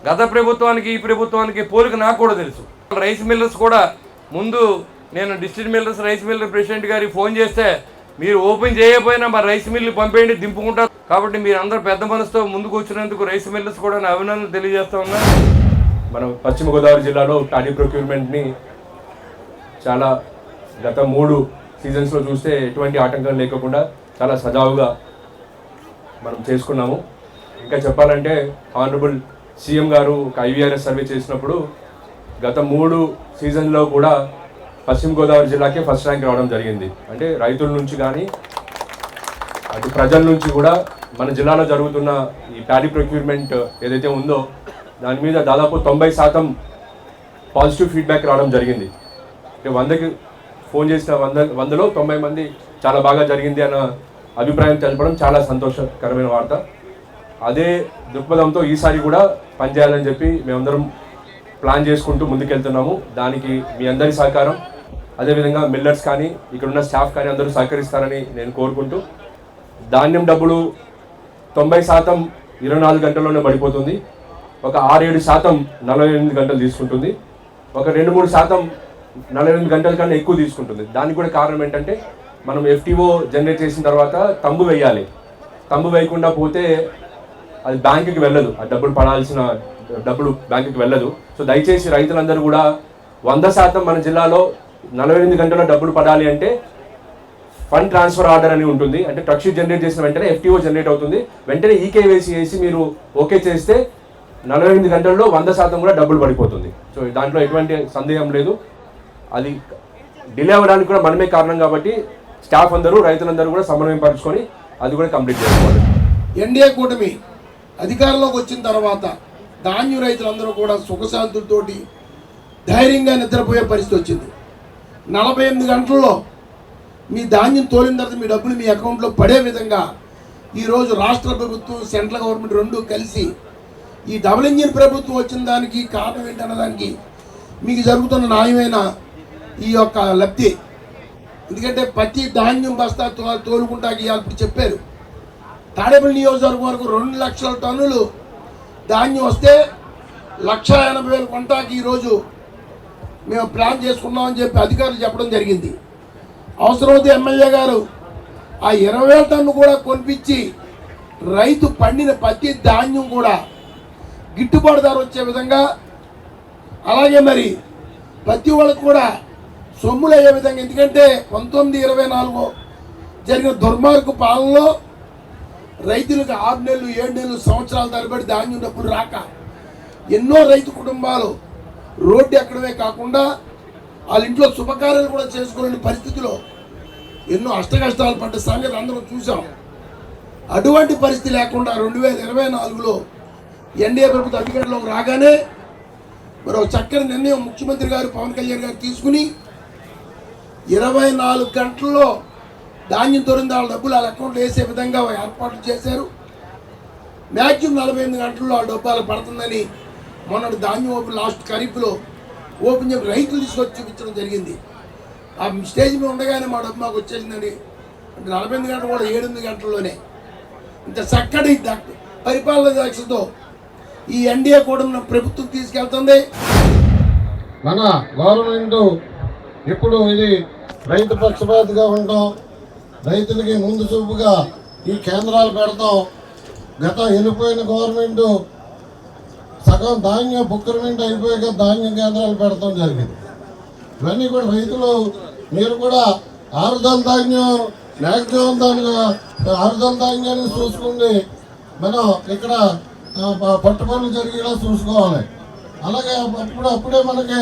గత ప్రభుత్వానికి ఈ ప్రభుత్వానికి పోలిక నాకు కూడా తెలుసు. రైస్ మిల్లర్స్ కూడా ముందు నేను district millers rice Miller president గారికి ఫోన్ చేస్తే మీరు ఓపెన్ చేయకపోయినా మరి రైస్ మిల్లు పంపేయండి దింపుకుంటారు. కాబట్టి మీరు అందరూ పెద్ద మనసుతో ముందుకు వచ్చినందుకు రైస్ మిల్లర్స్ కూడా నా అభినందనలు తెలియజేస్తా ఉన్నా. మనం పశ్చిమ గోదావరి జిల్లాలో ప్యాడీ ప్రొక్యూర్మెంట్ని చాలా గత 3 సీజన్స్లో చూస్తే ఎటువంటి ఆటంకం లేకుండా చాలా సజావుగా మనం చేసుకున్నాము. ఇంకా చెప్పాలంటే ఆనరబుల్ సీఎం గారు ఒక IVRS సర్వే చేసినప్పుడు గత 3 సీజన్లో కూడా పశ్చిమ గోదావరి జిల్లాకే ఫస్ట్ ర్యాంక్ రావడం జరిగింది. అంటే రైతుల నుంచి కానీ అటు ప్రజల నుంచి కూడా మన జిల్లాలో జరుగుతున్న ఈ ప్యాడీ ప్రొక్యూర్మెంట్ ఏదైతే ఉందో దాని మీద దాదాపు 90% పాజిటివ్ ఫీడ్బ్యాక్ రావడం జరిగింది. అంటే 100కి ఫోన్ చేసిన 100లో 90 మంది చాలా బాగా జరిగింది అన్న అభిప్రాయం తెలపడం చాలా సంతోషకరమైన వార్త. అదే దృక్పథంతో ఈసారి కూడా పనిచేయాలని చెప్పి మేమందరం ప్లాన్ చేసుకుంటూ ముందుకెళ్తున్నాము. దానికి మీ అందరి సహకారం, అదేవిధంగా మిల్లర్స్ కానీ ఇక్కడ ఉన్న స్టాఫ్ కానీ అందరూ సహకరిస్తారని నేను కోరుకుంటూ, ధాన్యం డబ్బులు 90% 24 గంటల్లోనే పడిపోతుంది. ఒక 6-7% 48 గంటలు తీసుకుంటుంది. ఒక 2-3% 48 గంటల కన్నా ఎక్కువ తీసుకుంటుంది. దానికి కూడా కారణం ఏంటంటే మనం FTO జనరేట్ చేసిన తర్వాత తంబు వేయాలి. తంబు వేయకుండా పోతే అది బ్యాంకుకి వెళ్ళదు, ఆ డబ్బులు పడాల్సిన డబ్బులు బ్యాంకుకి వెళ్ళదు. సో దయచేసి రైతులందరూ కూడా 100% మన జిల్లాలో 48 గంటల డబ్బులు పడాలి అంటే ఫండ్ ట్రాన్స్ఫర్ ఆర్డర్ అని ఉంటుంది. అంటే ట్రక్ షీట్ జనరేట్ చేసిన వెంటనే FTO జనరేట్ అవుతుంది. వెంటనే ఈకేవైసీ వేసి మీరు ఓకే చేస్తే 48 గంటల్లో 100% కూడా డబ్బులు పడిపోతుంది. సో దాంట్లో ఎటువంటి సందేహం లేదు. అది డిలే అవ్వడానికి కూడా మనమే కారణం కాబట్టి స్టాఫ్ అందరూ రైతులందరూ కూడా సమన్వయం పరుచుకొని అది కూడా కంప్లీట్ చేసుకోవాలి. ఎన్డీఏ కూటమి అధికారంలోకి వచ్చిన తర్వాత ధాన్యం రైతులందరూ కూడా సుఖశాంతులతోటి ధైర్యంగా నిద్రపోయే పరిస్థితి వచ్చింది. 48 గంటల్లో మీ ధాన్యం తోలిన తర్వాత మీ డబ్బులు మీ అకౌంట్లో పడే విధంగా ఈరోజు రాష్ట్ర ప్రభుత్వం, సెంట్రల్ గవర్నమెంట్ రెండూ కలిసి ఈ డబుల్ ఇంజిన్ ప్రభుత్వం వచ్చిన దానికి కారణం ఏంటన్నదానికి మీకు జరుగుతున్న న్యాయమైన ఈ యొక్క లబ్ధి. ఎందుకంటే ప్రతి ధాన్యం బస్తా తోలుకుంటాకి ఇప్పుడు చెప్పారు, తాడేపల్లి నియోజకవర్గం వరకు 2 లక్షల టన్నులు ధాన్యం వస్తే 1,80,000 కొంటాకి ఈరోజు మేము ప్లాన్ చేసుకున్నామని చెప్పి అధికారులు చెప్పడం జరిగింది. అవసరమైతే ఎమ్మెల్యే గారు ఆ 20,000 టన్ను కూడా కొనిపించి రైతు పండిన ప్రతి ధాన్యం కూడా గిట్టుబాటు ధర వచ్చే విధంగా, అలాగే మరి ప్రతి వాళ్ళకు కూడా సొమ్ములు అయ్యే విధంగా. ఎందుకంటే 1924 జరిగిన దుర్మార్గ పాలనలో రైతులకు 6 నెలలు 7 నెలలు సంవత్సరాల తరబడి ధాన్యం డబ్బులు రాక ఎన్నో రైతు కుటుంబాలు రోడ్డు ఎక్కడమే కాకుండా వాళ్ళ ఇంట్లో శుభకార్యాలు కూడా చేసుకోలేని పరిస్థితిలో ఎన్నో అష్టకష్టాలు పడ్డ సంగతి అందరం చూసాం. అటువంటి పరిస్థితి లేకుండా 2024లో ఎన్డీఏ ప్రభుత్వం అధికారంలోకి రాగానే మరి ఒక చక్కని నిర్ణయం ముఖ్యమంత్రి గారు పవన్ కళ్యాణ్ గారు తీసుకుని 24 గంటల్లో ధాన్యం తొలింది వాళ్ళ డబ్బులు వాళ్ళ అకౌంట్లో వేసే విధంగా ఏర్పాట్లు చేశారు. మ్యాక్సిమం 48 గంటల్లో ఆ డబ్బు వాళ్ళకి పడుతుందని మొన్నటి ధాన్యం ఓపెన్ లాస్ట్ ఖరీఫ్లో ఓపెన్ చెప్పి రైతులు తీసుకొచ్చి చూపించడం జరిగింది. ఆ స్టేజ్ మీద ఉండగానే మా డబ్బు మాకు వచ్చేసిందని. అంటే 48 గంటలు కూడా 7 గంటల్లోనే ఇంత చక్కటి పరిపాలన దక్షతో ఈ ఎన్డీఏ కూడా ప్రభుత్వం తీసుకెళ్తుంది. మన గవర్నమెంట్ ఇప్పుడు ఇది రైతు పక్షపాతిగా ఉంటాం, రైతులకి ముందు చూపుగా ఈ కేంద్రాలు పెడతాం. గత వెళ్ళిపోయిన గవర్నమెంట్ సగం ధాన్యం ప్రొక్యూర్మెంట్ అయిపోయాక ధాన్యం కేంద్రాలు పెడతాం జరిగింది. ఇవన్నీ కూడా రైతులు మీరు కూడా ఆరుదల ధాన్యం మ్యాక్సిమం దాని ఆరుదల ధాన్యాన్ని చూసుకుంది మనం ఇక్కడ పట్టుబడులు జరిగేలా చూసుకోవాలి. అలాగే అప్పుడే మనకి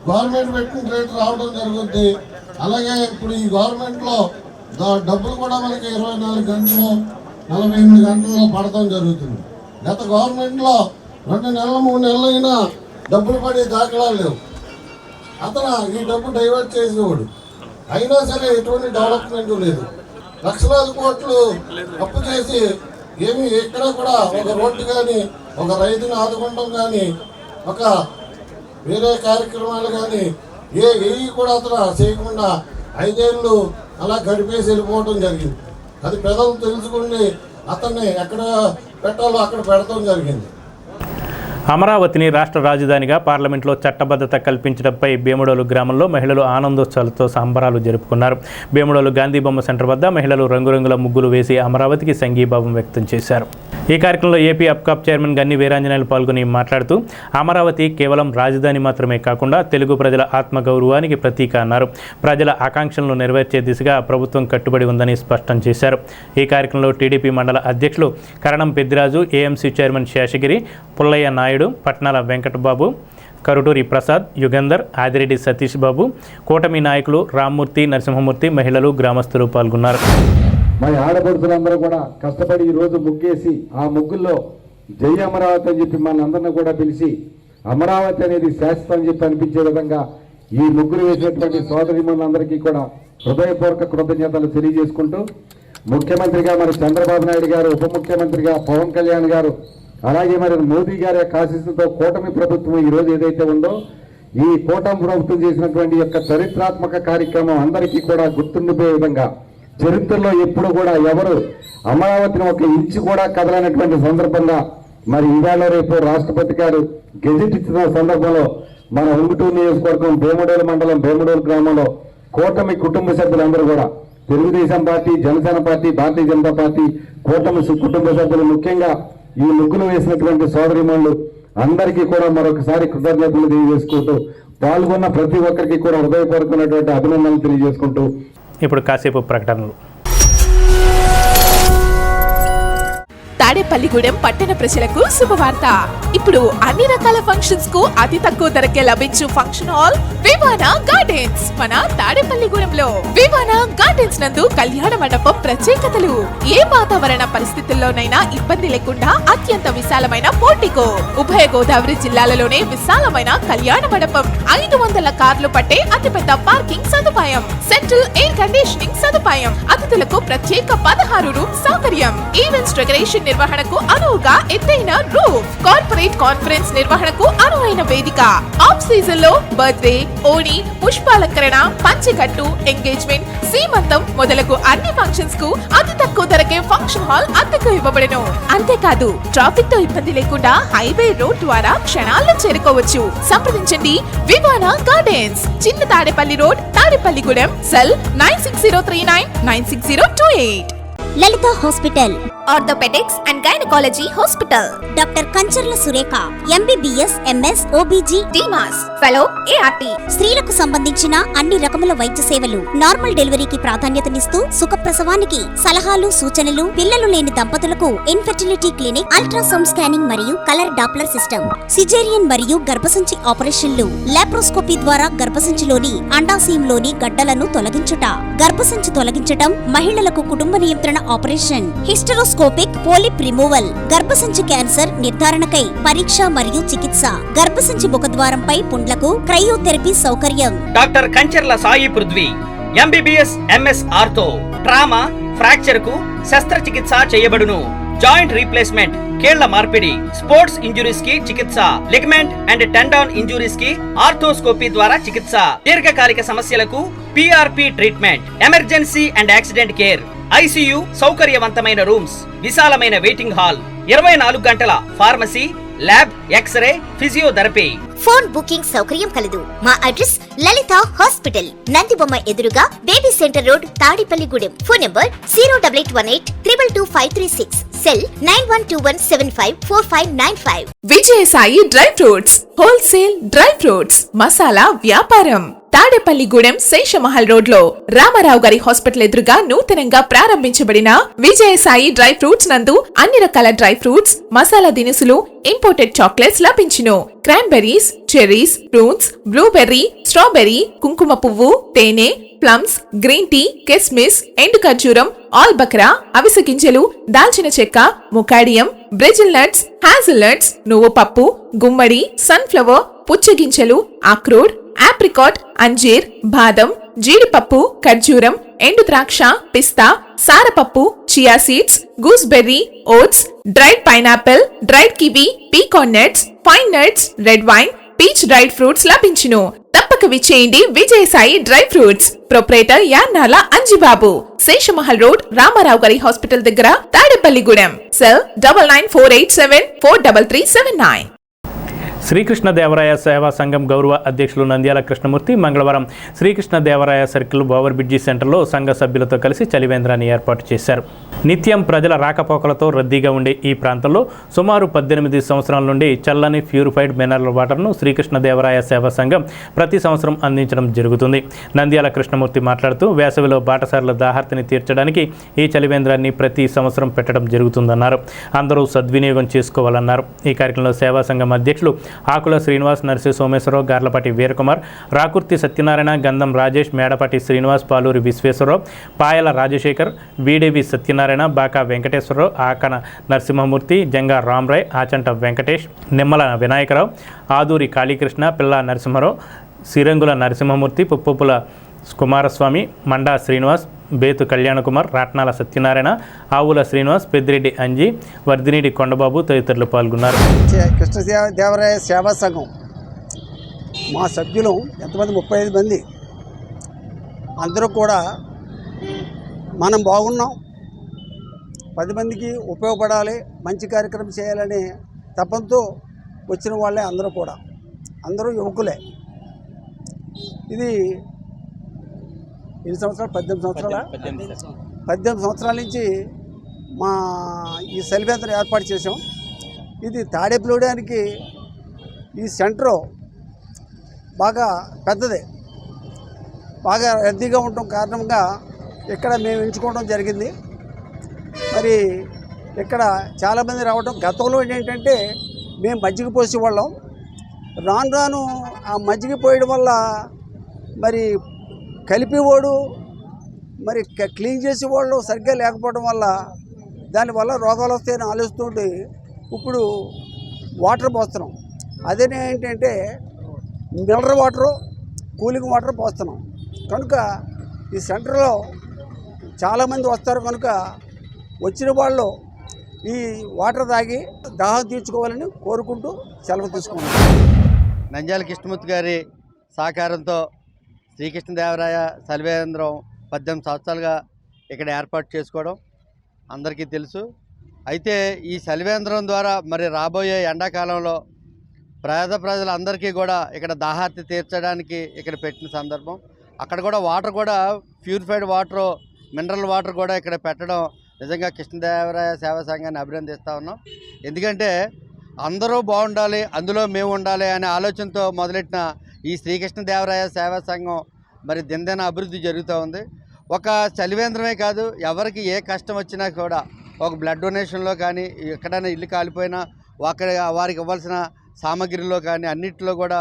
గవర్నమెంట్ పెట్టిన రేటు రావడం జరుగుద్ది. అలాగే ఇప్పుడు ఈ గవర్నమెంట్లో డబ్బులు కూడా మనకి 24 గంటలు 48 గంటల్లో పడటం జరుగుతుంది. గత గవర్నమెంట్లో 2 నెలలు 3 నెలలు అయినా డబ్బులు పడే దాఖలాలు లేవు. అతను ఈ డబ్బు డైవర్ట్ చేసేవాడు, అయినా సరే ఎటువంటి డెవలప్మెంట్ లేదు. లక్షలాది కోట్లు అప్పు చేసి ఏమి ఎక్కడ కూడా ఒక రోడ్డు కానీ ఒక రైతుని ఆదుకుంటాం కానీ ఒక వేరే కార్యక్రమాలు కానీ ఏవి కూడా అతను చేయకుండా 5 ఏళ్ళు అలా గడిపేసి వెళ్ళిపోవడం జరిగింది. అది ప్రజలు తెలుసుకుని అతన్ని ఎక్కడ పెట్టాలో అక్కడ పెడతాం జరిగింది. అమరావతిని రాష్ట్ర రాజధానిగా పార్లమెంట్లో చట్టబద్ధత కల్పించడంపై భీముడోలు గ్రామంలో మహిళలు ఆనందోత్సవాలతో సంబరాలు జరుపుకున్నారు. భీముడోలు గాంధీ బొమ్మ సెంటర్ వద్ద మహిళలు రంగురంగుల ముగ్గులు వేసి అమరావతికి సంఘీభావం వ్యక్తం చేశారు. ఈ కార్యక్రమంలో ఏపీ అప్కాప్ చైర్మన్ గన్ని వీరాంజనేయులు పాల్గొని మాట్లాడుతూ అమరావతి కేవలం రాజధాని మాత్రమే కాకుండా తెలుగు ప్రజల ఆత్మగౌరవానికి ప్రతీక అన్నారు. ప్రజల ఆకాంక్షలను నెరవేర్చే దిశగా ప్రభుత్వం కట్టుబడి ఉందని స్పష్టం చేశారు. ఈ కార్యక్రమంలో టీడీపీ మండల అధ్యక్షులు కరణం పెద్దిరాజు, ఏఎంసీ చైర్మన్ శేషగిరి, పుల్లయ్య నాయుడు, పట్నాల వెంకటబాబు, కరుటూరి ప్రసాద్, యుగంధర్, ఆదిరెడ్డి సతీష్ బాబు, కూటమి నాయకులు రామ్మూర్తి, నరసింహమూర్తి, మహిళలు, గ్రామస్తులు పాల్గొన్నారు. మరి ఆడపడుతులందరూ కూడా కష్టపడి ఈరోజు ముగ్గేసి ఆ ముగ్గుల్లో జై అమరావతి అని చెప్పి మనందరినీ కూడా పిలిచి అమరావతి అనేది శాశ్వతం అని చెప్పి అనిపించే విధంగా ఈ ముగ్గురు వేసినటువంటి సోదరిమణులందరికీ కూడా హృదయపూర్వక కృతజ్ఞతలు తెలియజేసుకుంటూ, ముఖ్యమంత్రిగా మరి చంద్రబాబు నాయుడు గారు, ఉప ముఖ్యమంత్రిగా పవన్ కళ్యాణ్ గారు, అలాగే మరి మోదీ గారి యొక్క ఆశీస్సులతో కూటమి ప్రభుత్వం ఈరోజు ఏదైతే ఉందో ఈ కూటమి ప్రభుత్వం చేసినటువంటి యొక్క చరిత్రాత్మక కార్యక్రమం అందరికీ కూడా గుర్తుండిపోయే విధంగా, చరిత్రలో ఎప్పుడు కూడా ఎవరు అమరావతిని ఒక ఇంచు కూడా కదలనటువంటి సందర్భంగా మరి ఇవాళ రేపు రాష్ట్రపతి గారు గెజెట్ ఇచ్చిన సందర్భంలో మన ఉంగుటూరు నియోజకవర్గం భీముడోలు మండలం భీముడోలు గ్రామంలో కూటమి కుటుంబ సభ్యులందరూ కూడా Telugu Desam party, Janasena party, Bharatiya Janata party కూటమి కుటుంబ సభ్యులు ముఖ్యంగా ఈ ముగ్గులు వేసినటువంటి సోదరిమణులు అందరికీ కూడా మరొకసారి కృతజ్ఞతలు తెలియజేసుకుంటూ, పాల్గొన్న ప్రతి ఒక్కరికి కూడా హృదయపూర్వకమైనటువంటి అభినందనలు తెలియజేసుకుంటూ ఇప్పుడు కాసేపు ప్రకటనలు. తాడేపల్లిగూడెం పట్టణ ప్రజలకు శుభవార్త. ఇప్పుడు అన్ని రకాల ఫంక్షన్స్ కు అతి తక్కువ ధరకే లభించు ఫంక్షన్ హాల్ వివానా గార్డెన్స్ మన తాడేపల్లిగూడెంలో. వివానా గార్డెన్స్ నందు కళ్యాణ మండపం ప్రత్యేకతలు. ఏ వాతావరణ పరిస్థితుల్లోనైనా ఇబ్బంది లేకుండా అత్యంత విశాలమైన పోర్టికో, ఉభయ గోదావరి జిల్లాలలోనే విశాలమైన కళ్యాణ మండపం, 500 కార్లు పట్టే అతిపెద్ద పార్కింగ్ సదుపాయం, సెంట్రల్ ఎయిర్ కండిషనింగ్ సదుపాయం, అతిథులకు ప్రత్యేక 16 రూమ్ సౌకర్యం, ఈవెంట్స్ డెకరేషన్ నిర్వహణకు అనువుగా ఎత్తైన రూఫ్, కార్పొరేట్ కాన్ఫరెన్స్ నిర్వహణకు అనువైన వేదిక, ఆఫ్ సీజన్ లో బర్త్డే, ఓణి, పుష్పాలంకరణ, పంచకట్టు, ఎంగేజ్మెంట్, సీమంతం మొదలగు అన్ని ఫంక్షన్స్ కు అతి తక్కువ ధరకే ఫంక్షన్ హాల్ అద్దెకు ఇవ్వబడను. అంతేకాదు ట్రాఫిక్ తో ఇబ్బంది లేకుండా హైవే రోడ్ ద్వారా క్షణాల్లో చేరుకోవచ్చు. సంప్రదించండి వివానా గార్డెన్స్, చిన్న Tadepalli road, Tadepalligudem. Cell 9603996028. Lalitha hospital, orthopaedics and gynaecology hospital. Doctor Kancharla Surekha, MBBS, MS, OBG, DMAS, fellow, ART. స్త్రీలకు సంబంధించిన అన్ని రకముల వైద్య సేవలు, నార్మల్ డెలివరీకి ప్రాధాన్యతనిస్తూ సుఖప్రసవానికి సలహాలు, సూచనలు, పిల్లలు లేని దంపతులకు ఇన్ఫెర్టిలిటీ క్లినిక్, అల్ట్రాసౌండ్ స్కానింగ్ మరియు కలర్ డాప్లర్ సిస్టమ్, సిజేరియన్ మరియు గర్భసంచి ఆపరేషన్లు, లాప్రోస్కోపీ ద్వారా గర్భసంచిలోని అండాశయంలోని గడ్డలను తొలగించుట, గర్భసంచి తొలగించటం, మహిళలకు కుటుంబ నియంత్రణ ఆపరేషన్, హిస్టరోస్కోపిక్ పోలిప్ రిమూవల్, గర్భసంచి క్యాన్సర్ నిర్ధారణకై పరీక్ష మరియు చికిత్స, గర్భసంచి ముఖద్వారంపై పుండ్లకు క్రయోథెరపీ సౌకర్యం. Doctor Kancharla Sai Prithvi, MBBS, MS ortho, trauma, fracture కు శస్త్రచికిత్స చేయబడును. జాయింట్ రీప్లేస్మెంట్, కీళ్ల మార్పిడి, స్పోర్ట్స్ ఇంజురీస్ కి చికిత్స, లిగమెంట్ అండ్ టెండాన్ ఇంజురీస్ కి ఆర్థోస్కోపీ ద్వారా చికిత్స, దీర్ఘకాలిక సమస్యలకు PRP treatment, emergency and accident care, ICU సౌకర్యవంతమైన రూమ్స్, విశాలమైన వెయిటింగ్ హాల్, 24 గంటల pharmacy, lab, x-ray, physiotherapy. Phone booking సౌకర్యం కలదు. మా అడ్రస్ లలిత హాస్పిటల్, నందిబొమ్మ ఎదురుగా, baby centre road, Tadepalligudem. Phone number 08818222536. Cell 9121754595. Vijayasai dry fruits, wholesale dry fruits, masala వ్యాపారం. తాడేపల్లిగూడెం శేషమహల్ రోడ్ లో రామారావు గారి హాస్పిటల్ ఎదురుగా నూతనంగా ప్రారంభించబడిన విజయసాయి డ్రై ఫ్రూట్స్ నందు అన్ని రకాల డ్రై ఫ్రూట్స్, మసాలా దినుసులు, ఇంపోర్టెడ్ చాక్లెట్స్ లభించును. Cranberries, cherries, fruits, blueberry, strawberry, కుంకుమ పువ్వు, తేనె, ప్లమ్స్, గ్రీన్ టీ, కిస్మిస్, ఎండు ఖర్జూరం, ఆల్ బక్రా, అవిసె గింజలు, దాల్చిన చెక్క, ముకాడియం, బ్రెజిల్ నట్స్, హ్యాజిల్ నట్స్, నువ్వు పప్పు, గుమ్మడి, సన్ఫ్లవర్, పుచ్చగింజలు, అక్రోడ్, ఆప్రికాట్, అంజీర్, బాదం, జీడిపప్పు, ఖర్జూరం, ఎండు ద్రాక్ష, పిస్తా, సారపప్పు, chia seeds, gooseberry, oats, dried pineapple, dried kiwi, pecan nuts, pine nuts, red wine, peach dried fruits లభించును. తప్పక విచ్చేయండి Vijayasai dry fruits. Proprietor Yannala Anjibabu, Seshamahal road, Ramarao గారి హాస్పిటల్ దగ్గర, తాడేపల్లిగూడెం. సెల్ 9948743379. శ్రీకృష్ణదేవరాయ సేవా సంఘం గౌరవ అధ్యక్షులు నంద్యాల కృష్ణమూర్తి మంగళవారం శ్రీకృష్ణదేవరాయ సర్కిల్ ఓవర్ బ్రిడ్జి సెంటర్లో సంఘ సభ్యులతో కలిసి చలివేంద్రాన్ని ఏర్పాటు చేశారు. నిత్యం ప్రజల రాకపోకలతో రద్దీగా ఉండే ఈ ప్రాంతంలో సుమారు 18 సంవత్సరాల నుండి చల్లని ప్యూరిఫైడ్ మినరల్ వాటర్ను శ్రీకృష్ణదేవరాయ సేవా సంఘం ప్రతి సంవత్సరం అందించడం జరుగుతుంది. నంద్యాల కృష్ణమూర్తి మాట్లాడుతూ వేసవిలో బాటసారుల దాహార్తిని తీర్చడానికి ఈ చలివేంద్రాన్ని ప్రతి సంవత్సరం పెట్టడం జరుగుతుందన్నారు. అందరూ సద్వినియోగం చేసుకోవాలన్నారు. ఈ కార్యక్రమంలో సేవా సంఘం అధ్యక్షులు ఆకుల శ్రీనివాస్, నర్సి సోమేశ్వరరావు, గార్లపాటి వీరకుమార్, రాకుర్తి సత్యనారాయణ, గంధం రాజేష్, మేడపాటి శ్రీనివాస్, పాలూరి విశ్వేశ్వరరావు, పాయల రాజశేఖర్, వీడేవి సత్యనారాయణ, బాకా వెంకటేశ్వరరావు, ఆకన నరసింహమూర్తి, జంగా రామరాయ్, ఆచంట వెంకటేష్, నిమ్మల వినాయకరావు, ఆదూరి కాళీకృష్ణ, పిల్ల నరసింహరావు, సిరంగుల నరసింహమూర్తి, పుప్పుల కుమారస్వామి, మండా శ్రీనివాస్, బేతు కళ్యాణకుమార్, రాట్నాల సత్యనారాయణ, ఆవుల శ్రీనివాస్, పెద్దిరెడ్డి అంజీ, వర్ధినేడి కొండబాబు తదితరులు పాల్గొన్నారు. కృష్ణదేవరాయ సేవా సంఘం మా సభ్యులు ఎంతమంది 35 మంది. అందరూ కూడా మనం బాగున్నాం, 10 మందికి ఉపయోగపడాలి, మంచి కార్యక్రమం చేయాలని తపంతో వచ్చిన వాళ్ళే అందరూ కూడా. అందరూ యువకులే. ఇది ఎన్ని సంవత్సరాలు? 18 సంవత్సరాల నుంచి మా ఈ సెల్వేంద్రం ఏర్పాటు చేసాం. ఇది తాడేపల్లిగూడెంకి ఈ సెంటర్ బాగా పెద్దదే, బాగా రద్దీగా ఉండటం కారణంగా ఇక్కడ మేము ఎంచుకోవడం జరిగింది. మరి ఇక్కడ చాలామంది రావడం. గతంలో ఏంటంటే మేము మజ్జిగ పోసేవాళ్ళం. రాను రాను ఆ మజ్జిగ పోయడం వల్ల మరి కలిపేవాడు, మరి క్లీన్ చేసేవాళ్ళు సరిగ్గా లేకపోవడం వల్ల దానివల్ల రోగాలు వస్తాయని ఆలోచిస్తుంటే ఇప్పుడు వాటర్ పోస్తున్నాం. అదేనే ఏంటంటే మినరల్ వాటరు, కూలింగ్ వాటర్ పోస్తున్నాం. కనుక ఈ సెంటర్లో చాలామంది వస్తారు. కనుక వచ్చిన వాళ్ళు ఈ వాటర్ తాగి దాహం తీర్చుకోవాలని కోరుకుంటూ సెలవు తీసుకున్నాను. నంద్యాల కృష్ణమూర్తి గారి సహకారంతో శ్రీకృష్ణదేవరాయ సర్వేంద్రం 18 సంవత్సరాలుగా ఇక్కడ ఏర్పాటు చేసుకోవడం అందరికీ తెలుసు. అయితే ఈ సర్వేంద్రం ద్వారా మరి రాబోయే ఎండాకాలంలో ప్రజలందరికీ కూడా ఇక్కడ దాహార్తి తీర్చడానికి ఇక్కడ పెట్టిన సందర్భం. అక్కడ కూడా వాటర్ కూడా ప్యూరిఫైడ్ వాటర్, మినరల్ వాటర్ కూడా ఇక్కడ పెట్టడం నిజంగా కృష్ణదేవరాయ సేవా సంఘాన్ని అభినందిస్తూ ఉన్నాం. ఎందుకంటే అందరూ బాగుండాలి, అందులో మేము ఉండాలి అనే ఆలోచనతో మొదలెట్టిన ఈ శ్రీకృష్ణదేవరాయ సేవా సంఘం మరి దినదిన అభివృద్ధి జరుగుతూ ఉంది. ఒక చలివేంద్రమే కాదు, ఎవరికి ఏ కష్టం వచ్చినా కూడా ఒక బ్లడ్ డొనేషన్లో కానీ, ఎక్కడైనా ఇల్లు కాలిపోయినా వారికి ఇవ్వాల్సిన సామాగ్రిలో కానీ అన్నింటిలో కూడా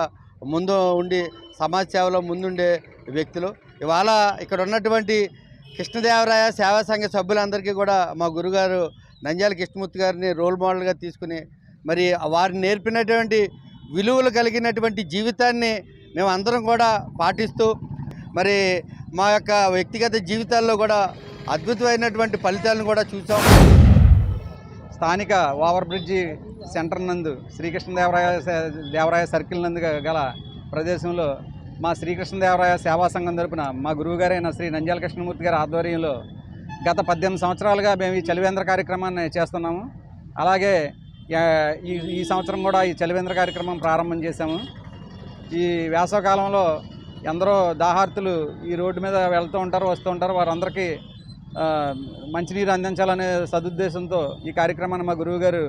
ముందు ఉండి సమాజ సేవలో ముందుండే వ్యక్తులు. ఇవాళ ఇక్కడ ఉన్నటువంటి కృష్ణదేవరాయ సేవా సంఘ సభ్యులందరికీ కూడా మా గురుగారు నంద్యాల కృష్ణమూర్తి గారిని రోల్ మోడల్గా తీసుకుని మరి వారిని నేర్పినటువంటి విలువలు కలిగినటువంటి జీవితాన్ని మేము అందరం కూడా పాటిస్తూ మరి మా యొక్క వ్యక్తిగత జీవితాల్లో కూడా అద్భుతమైనటువంటి ఫలితాలను కూడా చూసాం. స్థానిక ఓవర్ బ్రిడ్జి సెంటర్ నందు శ్రీకృష్ణదేవరాయ సర్కిల్ నందు గల ప్రదేశంలో మా శ్రీకృష్ణదేవరాయ సేవా సంఘం తరపున మా గురువుగారైన శ్రీ నంద్యాల కృష్ణమూర్తి గారి ఆధ్వర్యంలో గత 18 సంవత్సరాలుగా మేము ఈ చలివేంద్ర కార్యక్రమాన్ని చేస్తున్నాము. అలాగే ఈ సంవత్సరం కూడా ఈ చలివేంద్ర కార్యక్రమం ప్రారంభం చేశాము. ఈ వేసవకాలంలో ఎందరో దాహార్తులు ఈ రోడ్డు మీద వెళ్తూ ఉంటారు, వస్తూ ఉంటారు. వారందరికీ మంచినీరు అందించాలనే సదుద్దేశంతో ఈ కార్యక్రమాన్ని మా గురువుగారు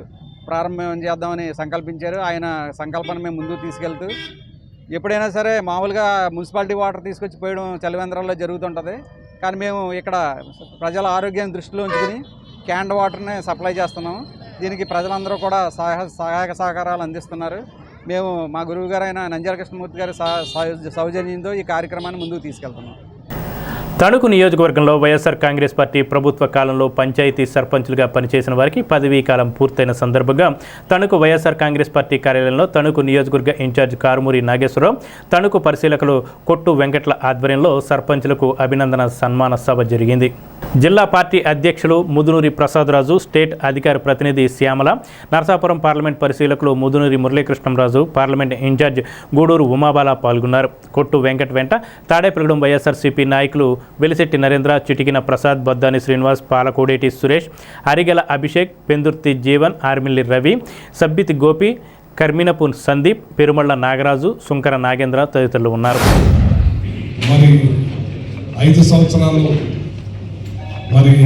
ప్రారంభం చేద్దామని సంకల్పించారు. ఆయన సంకల్పాన్ని మేము ముందుకు తీసుకెళ్తూ ఎప్పుడైనా సరే మామూలుగా మున్సిపాలిటీ వాటర్ తీసుకొచ్చి పోయడం చలివేంద్రాల్లో జరుగుతుంటుంది. కానీ మేము ఇక్కడ ప్రజల ఆరోగ్యాన్ని దృష్టిలో ఉంచుకుని క్యాండ్ వాటర్ని సప్లై చేస్తున్నాము. దీనికి ప్రజలందరూ కూడా సహాయక సహకారాలు అందిస్తున్నారు. మేము మా గురువుగారైన నంద్యాల కృష్ణమూర్తి గారి సౌజన్యంతో ఈ కార్యక్రమాన్ని ముందుకు తీసుకెళ్తున్నాం. తణుకు నియోజకవర్గంలో వైఎస్ఆర్ కాంగ్రెస్ పార్టీ ప్రభుత్వ కాలంలో పంచాయతీ సర్పంచులుగా పనిచేసిన వారికి పదవీ కాలం పూర్తయిన సందర్భంగా తణుకు వైఎస్ఆర్ కాంగ్రెస్ పార్టీ కార్యాలయంలో తణుకు నియోజకవర్గ ఇన్ఛార్జ్ కారుమూరి నాగేశ్వరరావు, తణుకు పరిశీలకులు కొట్టు వెంకట్ల ఆధ్వర్యంలో సర్పంచులకు అభినందన సన్మాన సభ జరిగింది. జిల్లా పార్టీ అధ్యక్షులు ముదునూరి ప్రసాదరాజు, స్టేట్ అధికార ప్రతినిధి శ్యామల, నరసాపురం పార్లమెంట్ పరిశీలకులు ముదునూరి మురళీకృష్ణంరాజు, పార్లమెంట్ ఇన్ఛార్జ్ గూడూరు ఉమాబాల పాల్గొన్నారు. కొట్టు వెంకట్ వెంట తాడేపల్లిగూడెం వైఎస్ఆర్సీపీ నాయకులు వెలిశెట్టి నరేంద్ర, చిటికిన ప్రసాద్, బద్దాని శ్రీనివాస్, పాలకోడేటి సురేష్, అరిగెల అభిషేక్, పెందుర్తి జీవన్, ఆర్మిల్లి రవి, సబ్బితి గోపి, కర్మినపు సందీప్, పెరుమళ్ల నాగరాజు, సుంకర నాగేంద్ర తదితరులు ఉన్నారు. మరి 5 సంవత్సరాలు మరి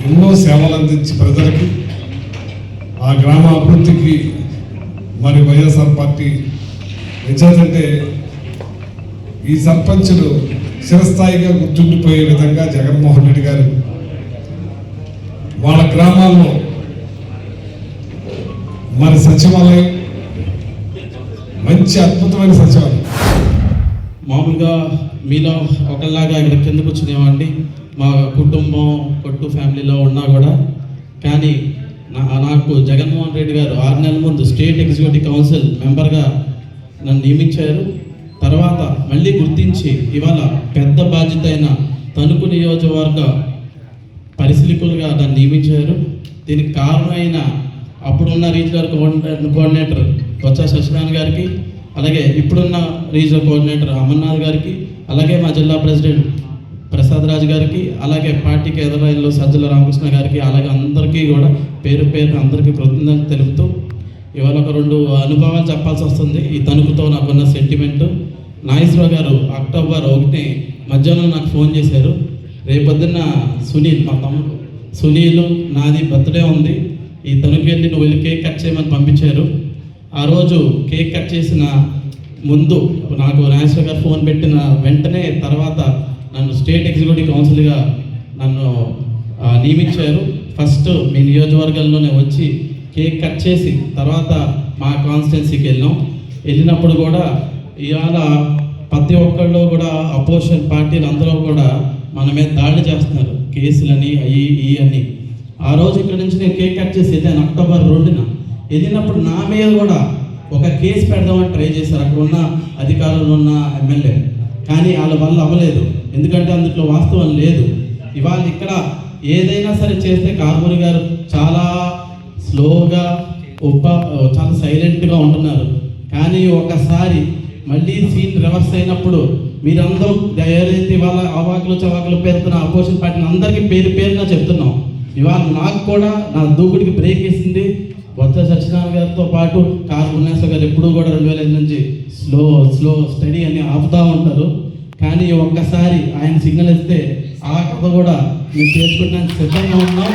ఎన్నో సేవలు అందించి ప్రజలకి ఆ గ్రామ అభివృద్ధికి మరి వైఎస్ఆర్ పార్టీ నిజంటే ఈ సర్పంచులు చిరస్థాయిగా గుర్తుండిపోయే విధంగా జగన్మోహన్ రెడ్డి గారు వాళ్ళ గ్రామాల్లో మరి సచివాలయం మంచి అద్భుతమైన సచివాలయం. మామూలుగా మీలో ఒకలాగా ఇక్కడ కిందకు వచ్చినామండి, మా కుటుంబం కొట్టు ఫ్యామిలీలో ఉన్నా కూడా. కానీ నాకు జగన్మోహన్ రెడ్డి గారు 6 నెలల ముందు స్టేట్ ఎగ్జిక్యూటివ్ కౌన్సిల్ మెంబర్గా నన్ను నియమించారు. తర్వాత మళ్ళీ గుర్తించి ఇవాళ పెద్ద బాధ్యత అయిన తణుకు నియోజకవర్గ పరిశీలకులుగా నన్ను నియమించారు. దీనికి కారణమైన అప్పుడున్న రీజనల్ కోఆర్డినేటర్ బొత్స సత్యనారాయణ గారికి, అలాగే ఇప్పుడున్న రీజనల్ కోఆర్డినేటర్ అమర్నాథ్ గారికి, అలాగే మా జిల్లా ప్రెసిడెంట్ ప్రసాద్ రాజు గారికి, అలాగే పార్టీ కేంద్రంలో సజ్జల రామకృష్ణ గారికి, అలాగే అందరికీ కూడా పేరు అందరికీ కృతజ్ఞతలు తెలుపుతూ ఇవాళ ఒక 2 అనుభవాలు చెప్పాల్సి వస్తుంది. ఈ తణుకుతో నాకున్న సెంటిమెంటు. నాగేశ్వరరావు గారు అక్టోబర్ 1 మధ్యాహ్నం నాకు ఫోన్ చేశారు. రేపొద్దున్న సునీల్, మా తమ్ముడు సునీల్, నాది బర్త్డే ఉంది, ఈ తణుకు వెళ్ళి నువ్వు వెళ్ళి కేక్ కట్ చేయమని పంపించారు. ఆ రోజు కేక్ కట్ చేసిన ముందు నాకు నాగేశ్వర గారు ఫోన్ పెట్టిన వెంటనే తర్వాత నన్ను స్టేట్ ఎగ్జిక్యూటివ్ కౌన్సిల్గా నన్ను నియమించారు. ఫస్ట్ మీ నియోజకవర్గంలోనే వచ్చి కేక్ కట్ చేసి తర్వాత మా కాన్స్టిట్యున్సీకి వెళ్ళినప్పుడు కూడా ఇవాళ ప్రతి ఒక్కళ్ళు కూడా అపోజిషన్ పార్టీలు అందరూ కూడా మన మీద దాడి చేస్తున్నారు, కేసులని అవి అని. ఆ రోజు ఇక్కడ నుంచి నేను కేక్ కట్ చేసి వెళ్ళాను అక్టోబర్ 2న. వెళ్ళినప్పుడు నా మీద కూడా ఒక కేసు పెడదామని ట్రై చేశారు అక్కడ ఉన్న అధికారులు ఉన్న ఎమ్మెల్యే. కానీ వాళ్ళ వల్ల అవ్వలేదు, ఎందుకంటే అందులో వాస్తవం లేదు. ఇవాళ ఇక్కడ ఏదైనా సరే చేస్తే కారుమూరి గారు చాలా స్లోగా చాలా సైలెంట్గా ఉంటున్నారు. కానీ ఒకసారి మళ్ళీ సీన్ రివర్స్ అయినప్పుడు మీరందరూ ఏదైతే ఇవాళ అవాకులు చవాకులు పేరుతున్న అపోజిషన్ పార్టీని అందరికీ పేరుగా చెప్తున్నాం. ఇవాళ నాకు కూడా నా దూకుడికి బ్రేక్ వేసింది. బొత్స సత్యనారాయణ గారితో పాటు కారు ఉన్నేశ్వర గారు ఎప్పుడూ కూడా 2005 నుంచి స్లో స్టడీ అని ఆపుతూ ఉంటారు. కానీ ఒక్కసారి ఆయన సిగ్నల్ ఇస్తే ఆ కథ కూడా మేము చేర్చుకోవడానికి సిద్ధంగా ఉన్నాం.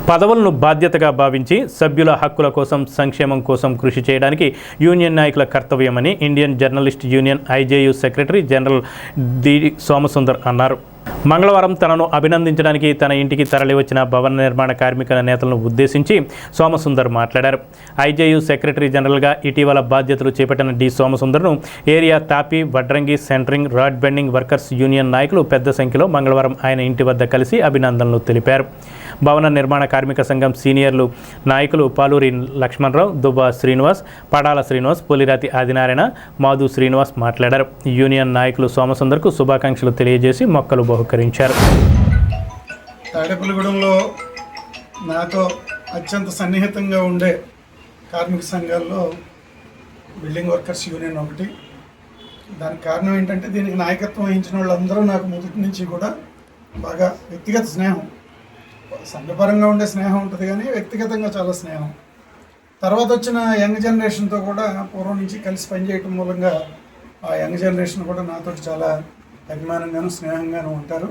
పదవులను బాధ్యతగా భావించి సభ్యుల హక్కుల కోసం సంక్షేమం కోసం కృషి చేయడానికి యూనియన్ నాయకుల కర్తవ్యమని Indian journalist union IJU secretary general D Somasundar అన్నారు. మంగళవారం తనను అభినందించడానికి తన ఇంటికి తరలివచ్చిన భవన నిర్మాణ కార్మికుల నేతలను ఉద్దేశించి సోమసుందర్ మాట్లాడారు. ఐజేయు సెక్రటరీ జనరల్గా ఇటీవల బాధ్యతలు చేపట్టిన డి సోమసుందర్ను ఏరియా తాపీ, వడ్రంగి, centering, rod bending workers union నాయకులు పెద్ద సంఖ్యలో మంగళవారం ఆయన ఇంటి వద్ద కలిసి అభినందనలు తెలిపారు. భవన నిర్మాణ కార్మిక సంఘం సీనియర్లు నాయకులు పాలూరి లక్ష్మణరావు, దుబ్బా శ్రీనివాస్, పడాల శ్రీనివాస్, పులిరాతి ఆదినారాయణ, మాధు శ్రీనివాస్ మాట్లాడారు. యూనియన్ నాయకులు సోమసుందర్కు శుభాకాంక్షలు తెలియజేసి మొక్కలు బహుకరించారు. తాడేపల్లిగూడెంలో నాతో అత్యంత సన్నిహితంగా ఉండే కార్మిక సంఘాల్లో బిల్డింగ్ వర్కర్స్ యూనియన్ ఒకటి. దానికి కారణం ఏంటంటే దీనికి నాయకత్వం వహించిన వాళ్ళందరూ నాకు మొదటి నుంచి కూడా బాగా వ్యక్తిగత స్నేహం, సంఘపరంగా ఉండే స్నేహం ఉంటుంది కానీ వ్యక్తిగతంగా చాలా స్నేహం. తర్వాత వచ్చిన యంగ్ జనరేషన్తో కూడా పూర్వం నుంచి కలిసి పనిచేయటం మూలంగా ఆ యంగ్ జనరేషన్ కూడా నాతో చాలా అభిమానంగాను స్నేహంగాను ఉంటారు.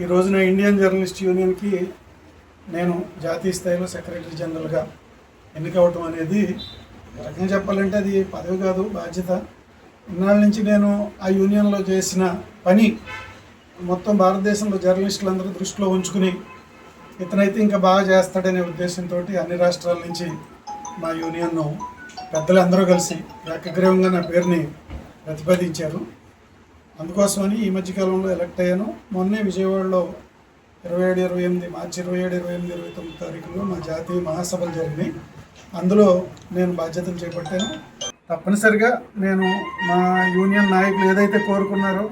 ఈ రోజున ఇండియన్ జర్నలిస్ట్ యూనియన్కి నేను జాతీయ స్థాయిలో సెక్రటరీ జనరల్గా ఎన్నికవటం అనేది రకంగా చెప్పాలంటే అది పదవి కాదు, బాధ్యత. ఇన్నాళ్ళ నుంచి నేను ఆ యూనియన్లో చేసిన పని మొత్తం భారతదేశంలో జర్నలిస్టులందరూ దృష్టిలో ఉంచుకుని ఇతనైతే ఇంకా బాగా చేస్తాడనే ఉద్దేశంతో అన్ని రాష్ట్రాల నుంచి మా యూనియన్ను పెద్దలందరూ కలిసి ఏకగ్రీవంగా నా పేరుని ప్రతిపాదించారు. అందుకోసమని ఈ మధ్యకాలంలో ఎలక్ట్ అయ్యాను. మొన్నే విజయవాడలో 27, 28 మార్చి 27, 28, 29 తారీఖుల్లో మా జాతీయ మహాసభలు జరిగినాయి. అందులో నేను బాధ్యతలు చేపట్టాను. తప్పనిసరిగా నేను మా యూనియన్ నాయకులు ఏదైతే కోరుకున్నారో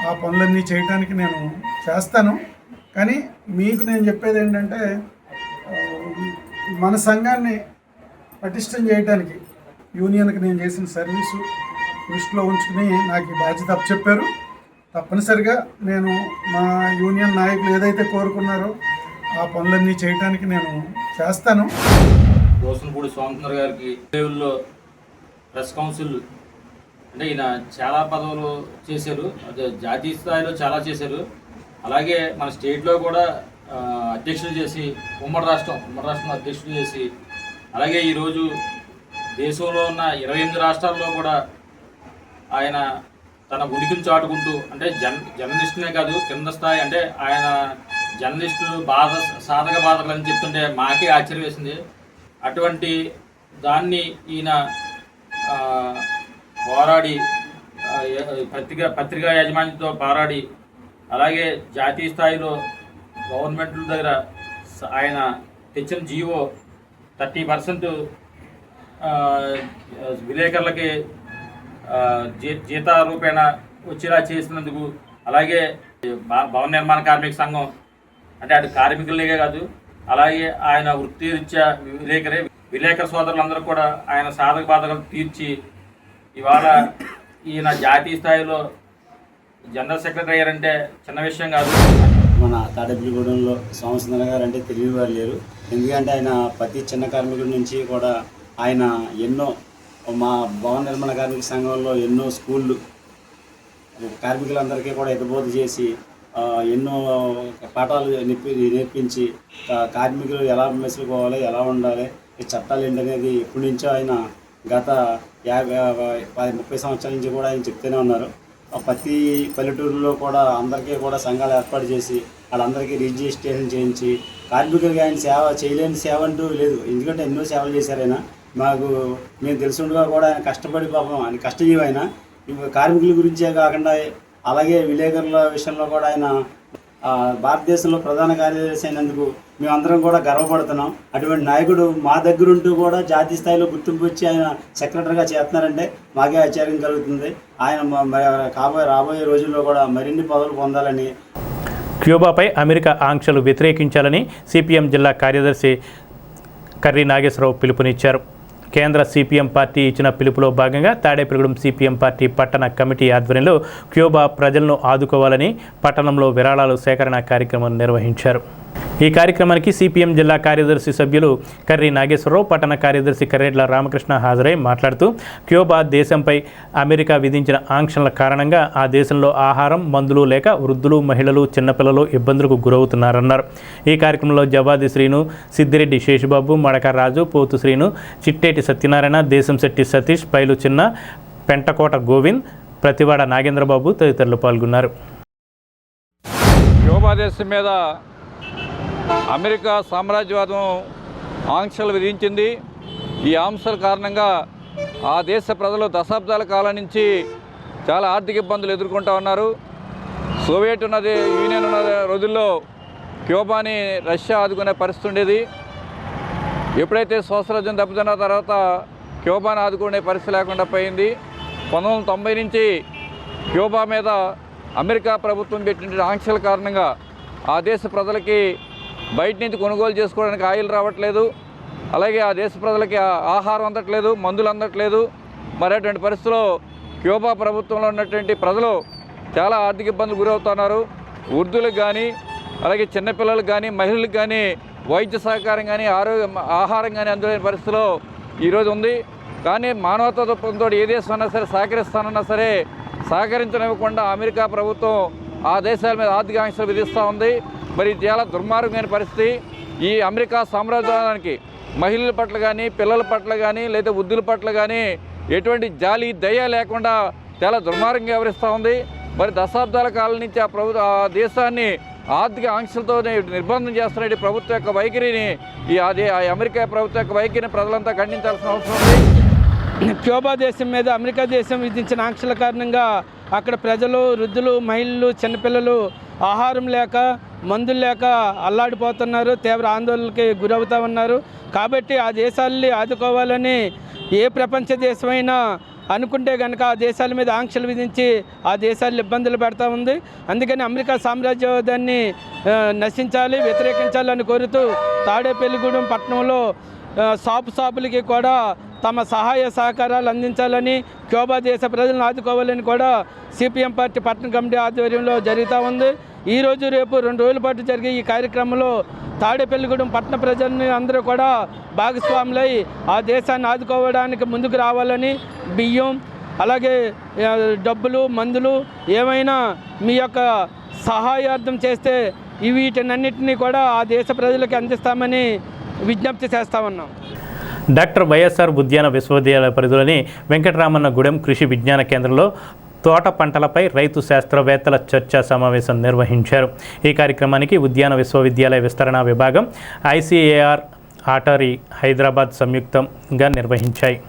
ఆ పనులన్నీ చేయడానికి నేను చేస్తాను. కానీ మీకు నేను చెప్పేది ఏంటంటే మన సంఘాన్ని పటిష్టం చేయడానికి యూనియన్కి నేను చేసిన సర్వీసు దృష్టిలో ఉంచుకుని నాకు ఈ బాధ్యత అప్పచెప్పారు. తప్పనిసరిగా నేను మా యూనియన్ నాయకులు ఏదైతే కోరుకున్నారో ఆ పనులన్నీ చేయడానికి నేను చేస్తాను. రోసనపూడి సోమసుందర్ గారికి లెవెల్లో ప్రెస్ కౌన్సిల్ అంటే ఈయన చాలా పదవులు చేశారు, జాతీయ స్థాయిలో చాలా చేశారు. అలాగే మన స్టేట్లో కూడా అధ్యక్షులు చేసి ఉమ్మడి రాష్ట్రంలో అధ్యక్షులు చేసి, అలాగే ఈరోజు దేశంలో ఉన్న 28 రాష్ట్రాల్లో కూడా ఆయన తన ఉనికిని చాటుకుంటూ అంటే జర్నలిస్టునే కాదు కింద స్థాయి అంటే ఆయన జర్నలిస్టులు సాధక బాధకులు అని చెప్తుంటే మాకే ఆశ్చర్యం వేసింది. అటువంటి దాన్ని ఈయన పోరాడి పత్రికా యాజమాన్యంతో పోరాడి అలాగే జాతీయ స్థాయిలో గవర్నమెంట్ల దగ్గర ఆయన తెచ్చిన జీవో 30% విలేకరులకి జీత రూపేణ వచ్చేలా చేసినందుకు, అలాగే భవన నిర్మాణ కార్మిక సంఘం అంటే అటు కార్మికులే కాదు అలాగే ఆయన వృత్తిరీత్యా విలేకరు సోదరులందరూ కూడా ఆయన సాధక బాధకులు తీర్చి ఇవాళ ఈయన జాతీయ స్థాయిలో జనరల్ సెక్రటరీ అయ్యారంటే చిన్న విషయం కాదు. మన తాడేపల్లిగూడెంలో సోమసుందర్ గారు అంటే తెలియని వారు లేరు. ఎందుకంటే ఆయన ప్రతి చిన్న కార్మికుడి నుంచి కూడా ఆయన ఎన్నో మా భవన నిర్మాణ కార్మిక సంఘంలో ఎన్నో స్కూళ్ళు కార్మికులందరికీ కూడా హితబోధ చేసి ఎన్నో పాఠాలు నేర్పించి కార్మికులు ఎలా మెసులుకోవాలి, ఎలా ఉండాలి, ఈ చట్టాలు ఏంటనేది ఎప్పటి నుంచో ఆయన గత 30 సంవత్సరాల నుంచి కూడా ఆయన చెప్తూనే ఉన్నారు. ప్రతి పల్లెటూరులో కూడా అందరికీ కూడా సంఘాలు ఏర్పాటు చేసి వాళ్ళందరికీ రిజిస్ట్రేషన్ చేయించి కార్మికులకి ఆయన సేవ చేయలేని సేవ అంటూ లేదు. ఎందుకంటే ఎన్నో సేవలు చేశారు ఆయన. మాకు మేము తెలుసుండగా కూడా ఆయన కష్టపడి పాపం ఆయన కష్టజీవి. ఆయన కార్మికుల గురించే కాకుండా అలాగే విలేకరుల విషయంలో కూడా ఆయన భారతదేశంలో ప్రధాన కార్యదర్శి అయినందుకు మేమందరం కూడా గర్వపడుతున్నాం. అటువంటి నాయకుడు మా దగ్గరుంటూ కూడా జాతీయ స్థాయిలో గుర్తింపు వచ్చి ఆయన సెక్రటరీగా చేస్తున్నారంటే మాకే ఆశ్చర్యం కలుగుతుంది. ఆయన రాబోయే రోజుల్లో కూడా మరిన్ని పదవులు పొందాలని. క్యూబాపై అమెరికా ఆంక్షలు వ్యతిరేకించాలని సిపిఎం జిల్లా కార్యదర్శి కర్రీ నాగేశ్వరరావు పిలుపునిచ్చారు. కేంద్ర సిపిఎం పార్టీ ఇచ్చిన పిలుపులో భాగంగా తాడేపల్లిగూడెం సిపిఎం పార్టీ పట్టణ కమిటీ ఆధ్వర్యంలో క్యూబా ప్రజలను ఆదుకోవాలని పట్టణంలో విరాళాలు సేకరణ కార్యక్రమం నిర్వహించారు. ఈ కార్యక్రమానికి సిపిఎం జిల్లా కార్యదర్శి సభ్యులు కర్రీ నాగేశ్వరరావు, పట్టణ కార్యదర్శి కర్రేడ్ల రామకృష్ణ హాజరై మాట్లాడుతూ క్యూబా దేశంపై అమెరికా విధించిన ఆంక్షల కారణంగా ఆ దేశంలో ఆహారం, మందులు లేక వృద్ధులు, మహిళలు, చిన్నపిల్లలు ఇబ్బందులకు గురవుతున్నారన్నారు. ఈ కార్యక్రమంలో జవాది శ్రీను, సిద్దిరెడ్డి శేషుబాబు, మడక రాజు, పోతు శ్రీను, చిట్టేటి సత్యనారాయణ, దేశంశెట్టి సతీష్, పైలు చిన్న, పెంటకోట గోవింద్, ప్రతివాడ నాగేంద్రబాబు తదితరులు పాల్గొన్నారు. క్యూబా దేశం మీద అమెరికా సామ్రాజ్యవాదం ఆంక్షలు విధించింది. ఈ ఆంక్షల కారణంగా ఆ దేశ ప్రజలు దశాబ్దాల కాలం నుంచి చాలా ఆర్థిక ఇబ్బందులు ఎదుర్కొంటూ ఉన్నారు. సోవియట్ యూనియన్ ఉన్న రోజుల్లో క్యూబాని రష్యా ఆదుకునే పరిస్థితి ఉండేది. ఎప్పుడైతే సోషలిజం దెబ్బతిన్న తర్వాత క్యూబాని ఆదుకునే పరిస్థితి లేకుండా పోయింది. 1990 నుంచి క్యూబా మీద అమెరికా ప్రభుత్వం పెట్టిన ఆంక్షల కారణంగా ఆ దేశ ప్రజలకి బయట నుంచి కొనుగోలు చేసుకోవడానికి ఆయిల్ రావట్లేదు, అలాగే ఆ దేశ ప్రజలకి ఆహారం అందట్లేదు, మందులు అందట్లేదు. మరి అటువంటి పరిస్థితుల్లో క్యూబా ప్రభుత్వంలో ఉన్నటువంటి ప్రజలు చాలా ఆర్థిక ఇబ్బందులు గురవుతున్నారు. వృద్ధులకు కానీ, అలాగే చిన్నపిల్లలకు కానీ, మహిళలకు కానీ వైద్య సహకారం కానీ, ఆహారం కానీ అందులేని పరిస్థితిలో ఈరోజు ఉంది. కానీ మానవతా దృక్పథంతో ఏ దేశం అన్నా సరే సహకరిస్తానన్నా సరే సహకరించనివ్వకుండా అమెరికా ప్రభుత్వం ఆ దేశాల మీద ఆర్థిక ఆంక్షలు విధిస్తూ ఉంది. మరి చాలా దుర్మార్గమైన పరిస్థితి. ఈ అమెరికా సామ్రాజ్యానికి మహిళల పట్ల కానీ, పిల్లల పట్ల కానీ, లేదా వృద్ధుల పట్ల కానీ ఎటువంటి జాలి, దయ లేకుండా చాలా దుర్మార్గంగా వ్యవహరిస్తూ ఉంది. మరి దశాబ్దాల కాలం నుంచి ఆ దేశాన్ని ఆర్థిక ఆంక్షలతో నిర్బంధం చేస్తున్న ప్రభుత్వం యొక్క వైఖరిని, ఆ అమెరికా ప్రభుత్వం యొక్క వైఖరిని ప్రజలంతా ఖండించాల్సిన అవసరం ఉంది. క్యూబా దేశం మీద అమెరికా దేశం విధించిన ఆంక్షల కారణంగా అక్కడ ప్రజలు, వృద్ధులు, మహిళలు, చిన్నపిల్లలు ఆహారం లేక, మందులు లేక అల్లాడిపోతున్నారు, తీవ్ర ఆందోళనకి గురవుతూ ఉన్నారు. కాబట్టి ఆ దేశాలని ఆదుకోవాలని ఏ ప్రపంచ దేశమైనా అనుకుంటే కనుక ఆ దేశాల మీద ఆంక్షలు విధించి ఆ దేశాలు ఇబ్బందులు పెడతా ఉంది. అందుకని అమెరికా సామ్రాజ్యవాదాన్ని నశించాలి, వ్యతిరేకించాలని కోరుతూ తాడేపల్లిగూడెం పట్టణంలో షాపులకి కూడా తమ సహాయ సహకారాలు అందించాలని, క్యూబా దేశ ప్రజలను ఆదుకోవాలని కూడా సిపిఎం పార్టీ పట్టణ కమిటీ ఆధ్వర్యంలో జరుగుతూ ఉంది. ఈరోజు రేపు 2 రోజుల పాటు జరిగే ఈ కార్యక్రమంలో తాడేపల్లిగూడెం పట్టణ ప్రజల్ని అందరూ కూడా భాగస్వాములై ఆ దేశాన్ని ఆదుకోవడానికి ముందుకు రావాలని, బియ్యం, అలాగే డబ్బులు, మందులు ఏమైనా మీ యొక్క సహాయార్థం చేస్తే వీటన్నిటినీ కూడా ఆ దేశ ప్రజలకు అందిస్తామని విజ్ఞప్తి చేస్తా ఉన్నాం. డాక్టర్ వైఎస్ఆర్ ఉద్యాన విశ్వవిద్యాలయ పరిధిలోని వెంకటరామన్న గూడెం కృషి విజ్ఞాన కేంద్రంలో తోట పంటలపై రైతు శాస్త్రవేత్తల చర్చా సమావేశం నిర్వహించారు. ఈ కార్యక్రమానికి ఉద్యాన విశ్వవిద్యాలయ విస్తరణ విభాగం, ఐసిఏఆర్, ఆటరీ హైదరాబాద్ సంయుక్తంగా నిర్వహించాయి.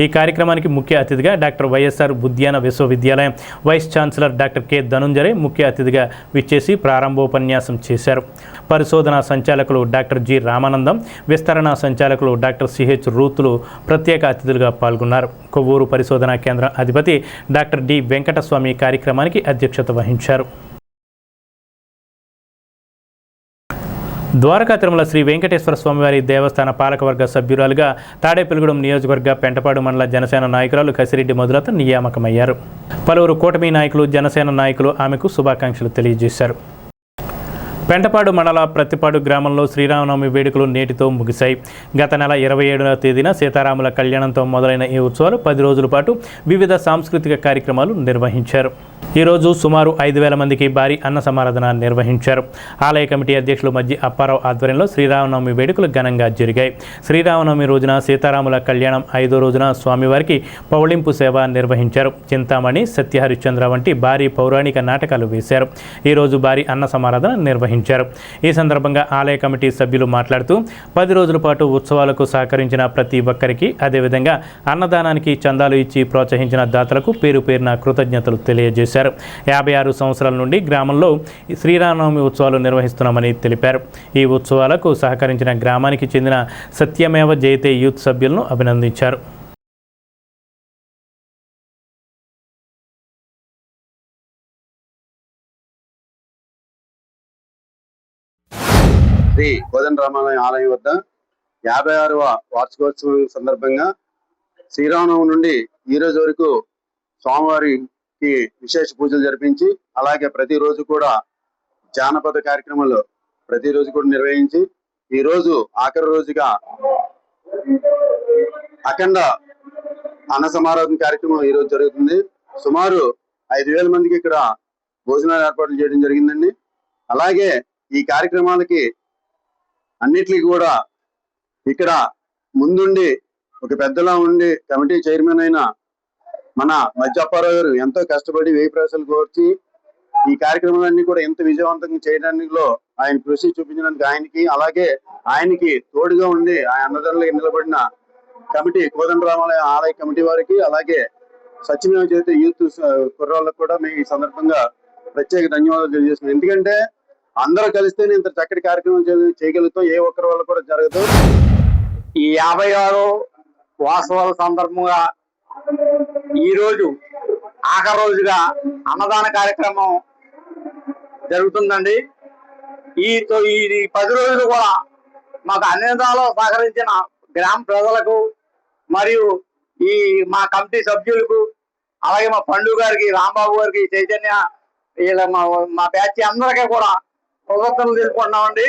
ఈ కార్యక్రమానికి ముఖ్య అతిథిగా డాక్టర్ వైఎస్ఆర్ ఉద్యాన విశ్వవిద్యాలయం వైస్ ఛాన్సలర్ డాక్టర్ కె ధనుంజరే ముఖ్య అతిథిగా విచ్చేసి ప్రారంభోపన్యాసం చేశారు. పరిశోధనా సంచాలకులు డాక్టర్ జి రామానందం, విస్తరణ సంచాలకులు డాక్టర్ సిహెచ్ రూతులు ప్రత్యేక అతిథులుగా పాల్గొన్నారు. కొవ్వూరు పరిశోధనా కేంద్రం అధిపతి డాక్టర్ డి వెంకటస్వామి కార్యక్రమానికి అధ్యక్షత వహించారు. ద్వారకా తిరుమల శ్రీ వెంకటేశ్వర స్వామివారి దేవస్థాన పాలకవర్గ సభ్యురాలుగా తాడేపల్లిగూడెం నియోజకవర్గ పెంటపాడు మండల జనసేన నాయకురాలు కసిరెడ్డి మధులత నియామకమయ్యారు. పలువురు కూటమి నాయకులు, జనసేన నాయకులు ఆమెకు శుభాకాంక్షలు తెలియజేశారు. పెంటపాడు మండల ప్రతిపాడు గ్రామంలో శ్రీరామనవమి వేడుకలు నేటితో ముగిశాయి. గత నెల 27వ తేదీన సీతారాముల కళ్యాణంతో మొదలైన ఈ ఉత్సవాలు 10 రోజుల పాటు వివిధ సాంస్కృతిక కార్యక్రమాలు నిర్వహించారు. ఈరోజు సుమారు 5,000 మందికి భారీ అన్న సమారాధన నిర్వహించారు. ఆలయ కమిటీ అధ్యక్షులు మధ్య అప్పారావు ఆధ్వర్యంలో శ్రీరామనవమి వేడుకలు ఘనంగా జరిగాయి. శ్రీరామనవమి రోజున సీతారాముల కళ్యాణం, 5వ రోజున స్వామివారికి పౌళింపు సేవ నిర్వహించారు. చింతామణి, సత్యహరిశ్చంద్ర వంటి భారీ పౌరాణిక నాటకాలు వేశారు. ఈరోజు భారీ అన్న సమారాధన నిర్వహించారు. ఈ సందర్భంగా ఆలయ కమిటీ సభ్యులు మాట్లాడుతూ 10 రోజుల పాటు ఉత్సవాలకు సహకరించిన ప్రతి ఒక్కరికి, అదేవిధంగా అన్నదానానికి చందాలు ఇచ్చి ప్రోత్సహించిన దాతలకు పేరు పేరున కృతజ్ఞతలు తెలియజేశారు. 56 సంవత్సరాల నుండి గ్రామంలో శ్రీరామనవమి ఉత్సవాలు నిర్వహిస్తున్నామని తెలిపారు. ఈ ఉత్సవాలకు సహకరించిన గ్రామానికి చెందిన సత్యమేవ జయతే యూత్ సభ్యులను అభినందించారు. శ్రీ కోదండరామాలయం ఆలయం వద్ద 56వ వార్షికోత్సవం సందర్భంగా శ్రీరామనవమి నుండి ఈ రోజు వరకు స్వామివారికి విశేష పూజలు జరిపించి, అలాగే ప్రతిరోజు కూడా జానపద కార్యక్రమాలు ప్రతిరోజు కూడా నిర్వహించి, ఈ రోజు ఆఖరి రోజుగా అఖండ అన్న సమారాధన కార్యక్రమం ఈ రోజు జరుగుతుంది. సుమారు 5,000 మందికి ఇక్కడ భోజనాలు ఏర్పాట్లు చేయడం జరిగిందండి. అలాగే ఈ కార్యక్రమాలకి అన్నిటికీ కూడా ఇక్కడ ముందుండి ఒక పెద్దలా ఉండి కమిటీ చైర్మన్ అయిన మన మధ్యప్పారావు గారు ఎంతో కష్టపడి 1000 ప్రజలు కోర్చి ఈ కార్యక్రమాలన్నీ కూడా ఎంత విజయవంతంగా చేయడానికిలో ఆయన కృషి చూపించడానికి ఆయనకి, అలాగే ఆయనకి తోడుగా ఉండి ఆయన అన్నదారులకు నిలబడిన కమిటీ కోదండరామాలయ ఆలయ కమిటీ వారికి, అలాగే సత్యమేవ జయతే యూత్ కుర్రాళ్ళకు కూడా మేము ఈ సందర్భంగా ప్రత్యేక ధన్యవాదాలు తెలియజేస్తున్నాం. ఎందుకంటే అందరూ కలిస్తేనే ఇంత చక్కటి కార్యక్రమం చేయగలుగుతాం, ఏ ఒక్కరి వల్ల కూడా జరగదు. ఈ 56 వాసవాల సందర్భంగా ఈరోజు ఆఖరి రోజుగా అన్నదాన కార్యక్రమం జరుగుతుందండి. ఈ 10 రోజులు కూడా మాకు అన్ని విధాలు సహకరించిన గ్రామ ప్రజలకు మరియు ఈ మా కమిటీ సభ్యులకు, అలాగే మా పండు గారికి, రాంబాబు గారికి, చైతన్య వీళ్ళ మా బ్యాచ్ అందరికీ కూడా కృతజ్ఞతలు తెలుపుకుంటున్నామండి.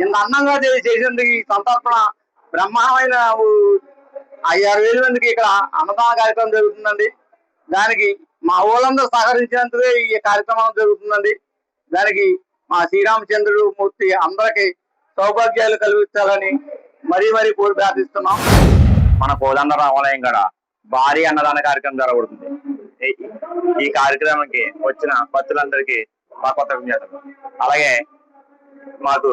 ఇంత అందంగా చేసేందుకు ఈ సంతర్పణ బ్రహ్మాండమైన 5,000 మందికి ఇక్కడ అన్నదాన కార్యక్రమం జరుగుతుందండి. దానికి మా ఊళ్ళందరూ సహకరించినందుకే ఈ కార్యక్రమం జరుగుతుందండి. దానికి మా శ్రీరామచంద్రుడు మూర్తి అందరికీ సౌభాగ్యాలు కలిగించాలని మరీ కోరి ప్రార్థిస్తున్నాం. మన కోదండరామాలయం కూడా భారీ అన్నదాన కార్యక్రమం జరగబడుతుంది. ఈ కార్యక్రమానికి వచ్చిన భక్తులందరికీ మా కృతజ్ఞతలు. అలాగే మాకు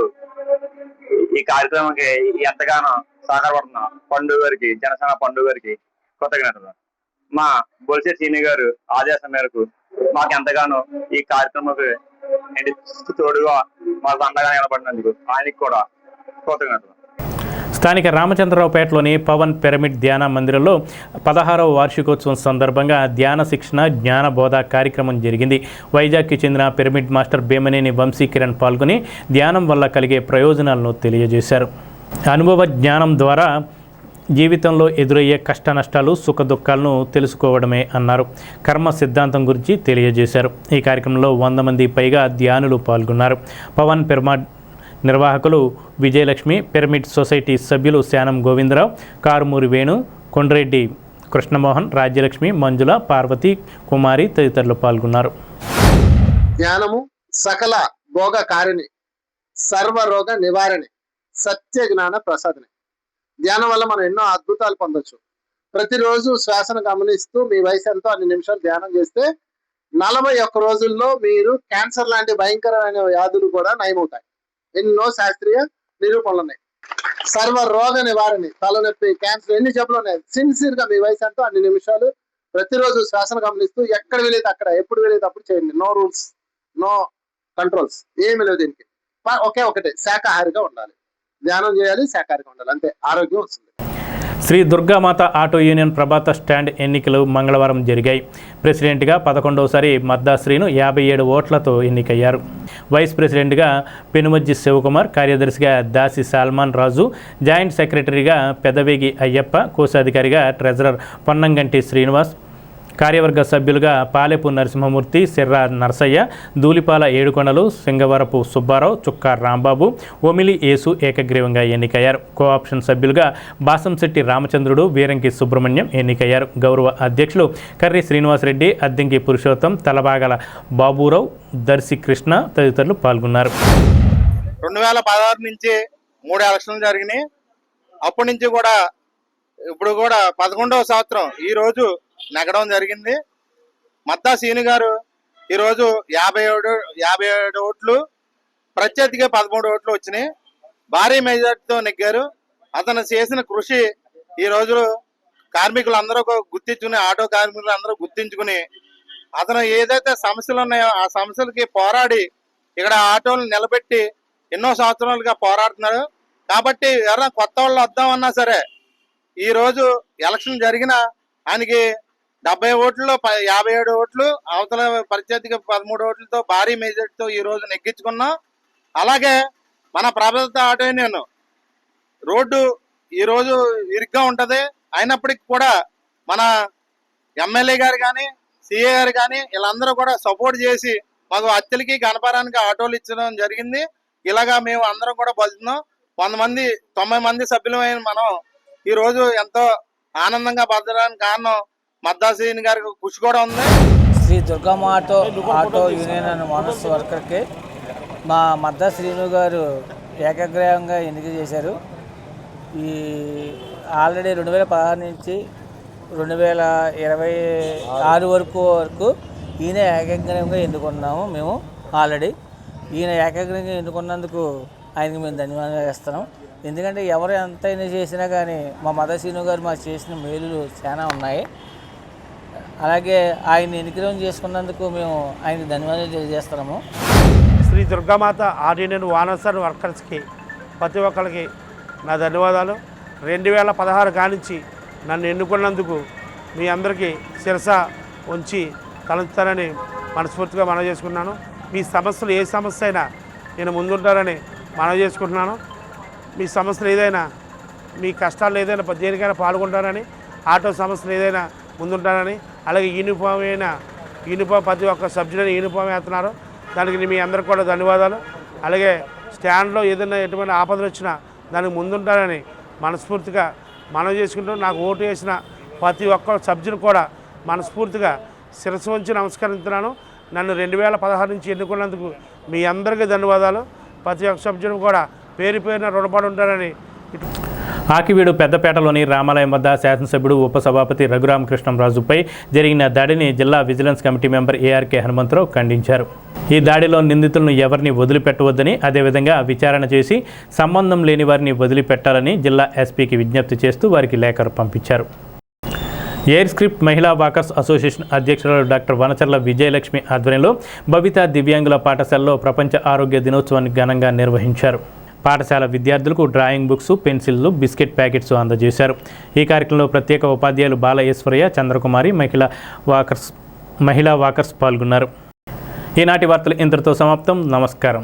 ఈ కార్యక్రమానికి ఎంతగానో సహకారపడుతున్న పండు గారికి, జనసేన పండు గారికి కృతజ్ఞతలు. మా బొలిసే సీని గారు ఆదేశం మేరకు మాకు ఎంతగానో ఈ కార్యక్రమానికి తోడుగా మాకు అండగా నిలబడినందుకు ఆయనకి కూడా కృతజ్ఞతలు. స్థానిక రామచంద్రరావుపేటలోని పవన్ పిరమిడ్ ధ్యాన మందిరంలో 16వ వార్షికోత్సవం సందర్భంగా ధ్యాన శిక్షణ జ్ఞాన బోధ కార్యక్రమం జరిగింది. వైజాగ్కి చెందిన పిరమిడ్ మాస్టర్ భీమనేని వంశీకిరణ్ పాల్గొని ధ్యానం వల్ల కలిగే ప్రయోజనాలను తెలియజేశారు. అనుభవ జ్ఞానం ద్వారా జీవితంలో ఎదురయ్యే కష్ట నష్టాలు, సుఖ దుఃఖాలను తెలుసుకోవడమే అన్నారు. కర్మ సిద్ధాంతం గురించి తెలియజేశారు. ఈ కార్యక్రమంలో 100 మంది పైగా ధ్యానులు పాల్గొన్నారు. పవన్ పిరమిడ్ నిర్వాహకులు విజయలక్ష్మి, పిరమిడ్ సొసైటీ సభ్యులు శానం గోవిందరావు, కారుమూరి వేణు, కొండ్రెడ్డి కృష్ణమోహన్, రాజ్యలక్ష్మి, మంజుల, పార్వతి, కుమారి తదితరులు పాల్గొన్నారు. జ్ఞానము సకల భోగ కారిణి, సర్వరోగ నివారణి, సత్య జ్ఞాన ప్రసాదనే. ధ్యానం వల్ల మనం ఎన్నో అద్భుతాలు పొందొచ్చు. ప్రతిరోజు శ్వాసను గమనిస్తూ మీ వయసు ఎంతో అన్ని నిమిషాలు ధ్యానం చేస్తే 41 రోజుల్లో మీరు క్యాన్సర్ లాంటి భయంకరమైన వ్యాధులు కూడా నయమవుతాయి. ఎన్నో శాస్త్రీయ నిరూపణలు ఉన్నాయి. సర్వ రోగ నివారణి, తలనొప్పి, క్యాన్సర్, ఎన్ని జబ్బులు ఉన్నాయి. సిన్సియర్ గా మీ వయసు ఎంతో అన్ని నిమిషాలు ప్రతిరోజు శ్వాసను గమనిస్తూ ఎక్కడ వెళ్ళేది అక్కడ, ఎప్పుడు వెళ్ళేది అప్పుడు చేయండి. నో రూల్స్, నో కంట్రోల్స్, ఏమి లేవు దీనికి. ఒకటే శాకాహారిగా ఉండాలి, ధ్యానం చేయాలి, శాకాహారిగా ఉండాలి, అంతే ఆరోగ్యం వస్తుంది. శ్రీ దుర్గామాత ఆటో యూనియన్ ప్రభాత స్టాండ్ ఎన్నికలు మంగళవారం జరిగాయి. ప్రెసిడెంట్గా 11వసారి మద్దా శ్రీను 57 ఓట్లతో ఎన్నికయ్యారు. వైస్ ప్రెసిడెంట్గా పెనుమజ్జి శివకుమార్, కార్యదర్శిగా దాసి సల్మాన్ రాజు, జాయింట్ సెక్రటరీగా పెదవేగి అయ్యప్ప, కోశాధికారిగా ట్రెజరర్ పొన్నంగంటి శ్రీనివాస్, కార్యవర్గ సభ్యులుగా పాలెపు నరసింహమూర్తి, సిర్రా నరసయ్య, దూలిపాల ఏడుకొండలు, సింగవరపు సుబ్బారావు, చుక్కా రాంబాబు, ఒమిలి యేసు ఏకగ్రీవంగా ఎన్నికయ్యారు. కోఆప్షన్ సభ్యులుగా బాసంశెట్టి రామచంద్రుడు, వీరంకి సుబ్రహ్మణ్యం ఎన్నికయ్యారు. గౌరవ అధ్యక్షులు కర్రి శ్రీనివాసరెడ్డి, అద్దంకి పురుషోత్తం, తలబాగల బాబురావు, దర్శి కృష్ణ తదితరులు పాల్గొన్నారు. 2016 నుంచి 3 ఎలక్షన్లు జరిగినాయి. అప్పటి నుంచి కూడా ఇప్పుడు కూడా 11వ సంవత్సరం ఈ రోజు నెగ్గడం జరిగింది. మద్దా సీని గారు ఈరోజు 57 ఓట్లు, ప్రత్యర్థిగా 13 ఓట్లు వచ్చినాయి. భారీ మెజార్టీతో నెగ్గారు. అతను చేసిన కృషి ఈ రోజు కార్మికులందరూ గుర్తించుకుని, ఆటో కార్మికులు అందరూ గుర్తించుకుని, అతను ఏదైతే సమస్యలు ఉన్నాయో ఆ సమస్యలకి పోరాడి ఇక్కడ ఆటోలు నిలబెట్టి ఎన్నో సంవత్సరాలుగా పోరాడుతున్నారు. కాబట్టి ఎవరైనా కొత్త వాళ్ళు వద్దామన్నా సరే ఈ రోజు ఎలక్షన్ జరిగిన ఆయనకి 70 ఓట్లలో 57 ఓట్లు, అవతల ప్రత్యర్థిగా 13 ఓట్లతో భారీ మెజార్టీతో ఈ రోజు నెగ్గించుకున్నాం. అలాగే మన ప్రభుత్వ ఆటో యూనియన్ రోడ్డు ఈరోజు ఇరుగ్గా ఉంటుంది. అయినప్పటికీ కూడా మన ఎమ్మెల్యే గారు కానీ సిఏ గారు కానీ వీళ్ళందరూ కూడా సపోర్ట్ చేసి మాకు అత్తెలకి గణపరానికి ఆటోలు ఇచ్చడం జరిగింది. ఇలాగా మేము అందరం కూడా బతుకున్నాం. 90 మంది సభ్యులమైన మనం ఈరోజు ఎంతో ఆనందంగా బతకడానికి కారణం మద్దాసీని గారికి కృషి కూడా ఉంది. Sri Durgamma auto union and owners వర్కర్కి మా మద్దా శ్రీను గారు ఏకగ్రీవంగా ఎన్నిక చేశారు. ఈ ఆల్రెడీ 2016 నుంచి 2026 వరకు ఈయన ఏకగ్రీవంగా ఎన్నుకున్నాము. మేము ఆల్రెడీ ఈయన ఏకగ్రీవంగా ఎన్నుకున్నందుకు ఆయనకి మేము ధన్యవాదాలు చేస్తున్నాం. ఎందుకంటే ఎవరు ఎంతైనా చేసినా కానీ మా మద్దా శ్రీను గారు మాకు చేసిన మేలులు చాలా ఉన్నాయి. అలాగే ఆయన ఎన్నికలను చేసుకున్నందుకు మేము ఆయనకి ధన్యవాదాలు తెలియజేస్తున్నాము. శ్రీ దుర్గామాత ఆర్డినెన్ వానసర్ వర్కర్స్కి ప్రతి ఒక్కరికి నా ధన్యవాదాలు. 2016 కానించి నన్ను ఎన్నుకున్నందుకు మీ అందరికీ శిరస ఉంచి తలంచుతానని మనస్ఫూర్తిగా మనవి చేసుకున్నాను. మీ సమస్యలు ఏ సమస్య అయినా నేను ముందుంటానని మనవి చేసుకుంటున్నాను. మీ సమస్యలు ఏదైనా, మీ కష్టాలు ఏదైనా దేనికైనా పాల్గొంటారని, ఆటో సమస్యలు ఏదైనా ముందుంటారని, అలాగే యూనిఫామ్ ప్రతి ఒక్క సబ్సిడీని యూనిఫామ్ వేస్తున్నారు. దానికి మీ అందరికి కూడా ధన్యవాదాలు. అలాగే స్టాండ్లో ఏదైనా ఎటువంటి ఆపదలు వచ్చినా దానికి ముందుంటారని మనస్ఫూర్తిగా మనవి చేసుకుంటూ నాకు ఓటు వేసిన ప్రతి ఒక్క సబ్సిడీని కూడా మనస్ఫూర్తిగా శిరస్సు వంచి నమస్కరిస్తున్నాను. నన్ను 2016 నుంచి ఎన్నుకున్నందుకు మీ అందరికీ ధన్యవాదాలు. ప్రతి ఒక్క సబ్సిడీని కూడా పేరు పేరున రుణపడి ఉంటారని. ఆకివీడు పెద్దపేటలోని రామాలయం వద్ద శాసనసభ్యుడు ఉపసభాపతి రఘురామకృష్ణంరాజుపై జరిగిన దాడిని జిల్లా vigilance committee member ARK Hanumantharao ఖండించారు. ఈ దాడిలో నిందితులను ఎవరిని వదిలిపెట్టవద్దని, అదేవిధంగా విచారణ చేసి సంబంధం లేని వారిని వదిలిపెట్టాలని జిల్లా ఎస్పీకి విజ్ఞప్తి చేస్తూ వారికి లేఖ పంపించారు. ఎయిర్ స్క్రిప్ట్ మహిళా వాకర్స్ అసోసియేషన్ అధ్యక్షురాలు డాక్టర్ వనచర్ల విజయలక్ష్మి ఆధ్వర్యంలో భవితా దివ్యాంగుల పాఠశాలలో ప్రపంచ ఆరోగ్య దినోత్సవాన్ని ఘనంగా నిర్వహించారు. పాఠశాల విద్యార్థులకు డ్రాయింగ్ బుక్స్, పెన్సిళ్లు, బిస్కెట్ ప్యాకెట్స్ అందజేశారు. ఈ కార్యక్రమంలో ప్రత్యేక ఉపాధ్యాయులు బాల ఈశ్వర్య, చంద్రకుమారి, మహిళా వాకర్స్ పాల్గొన్నారు. ఈనాటి వార్తలు ఇంతటితో సమాప్తం. నమస్కారం.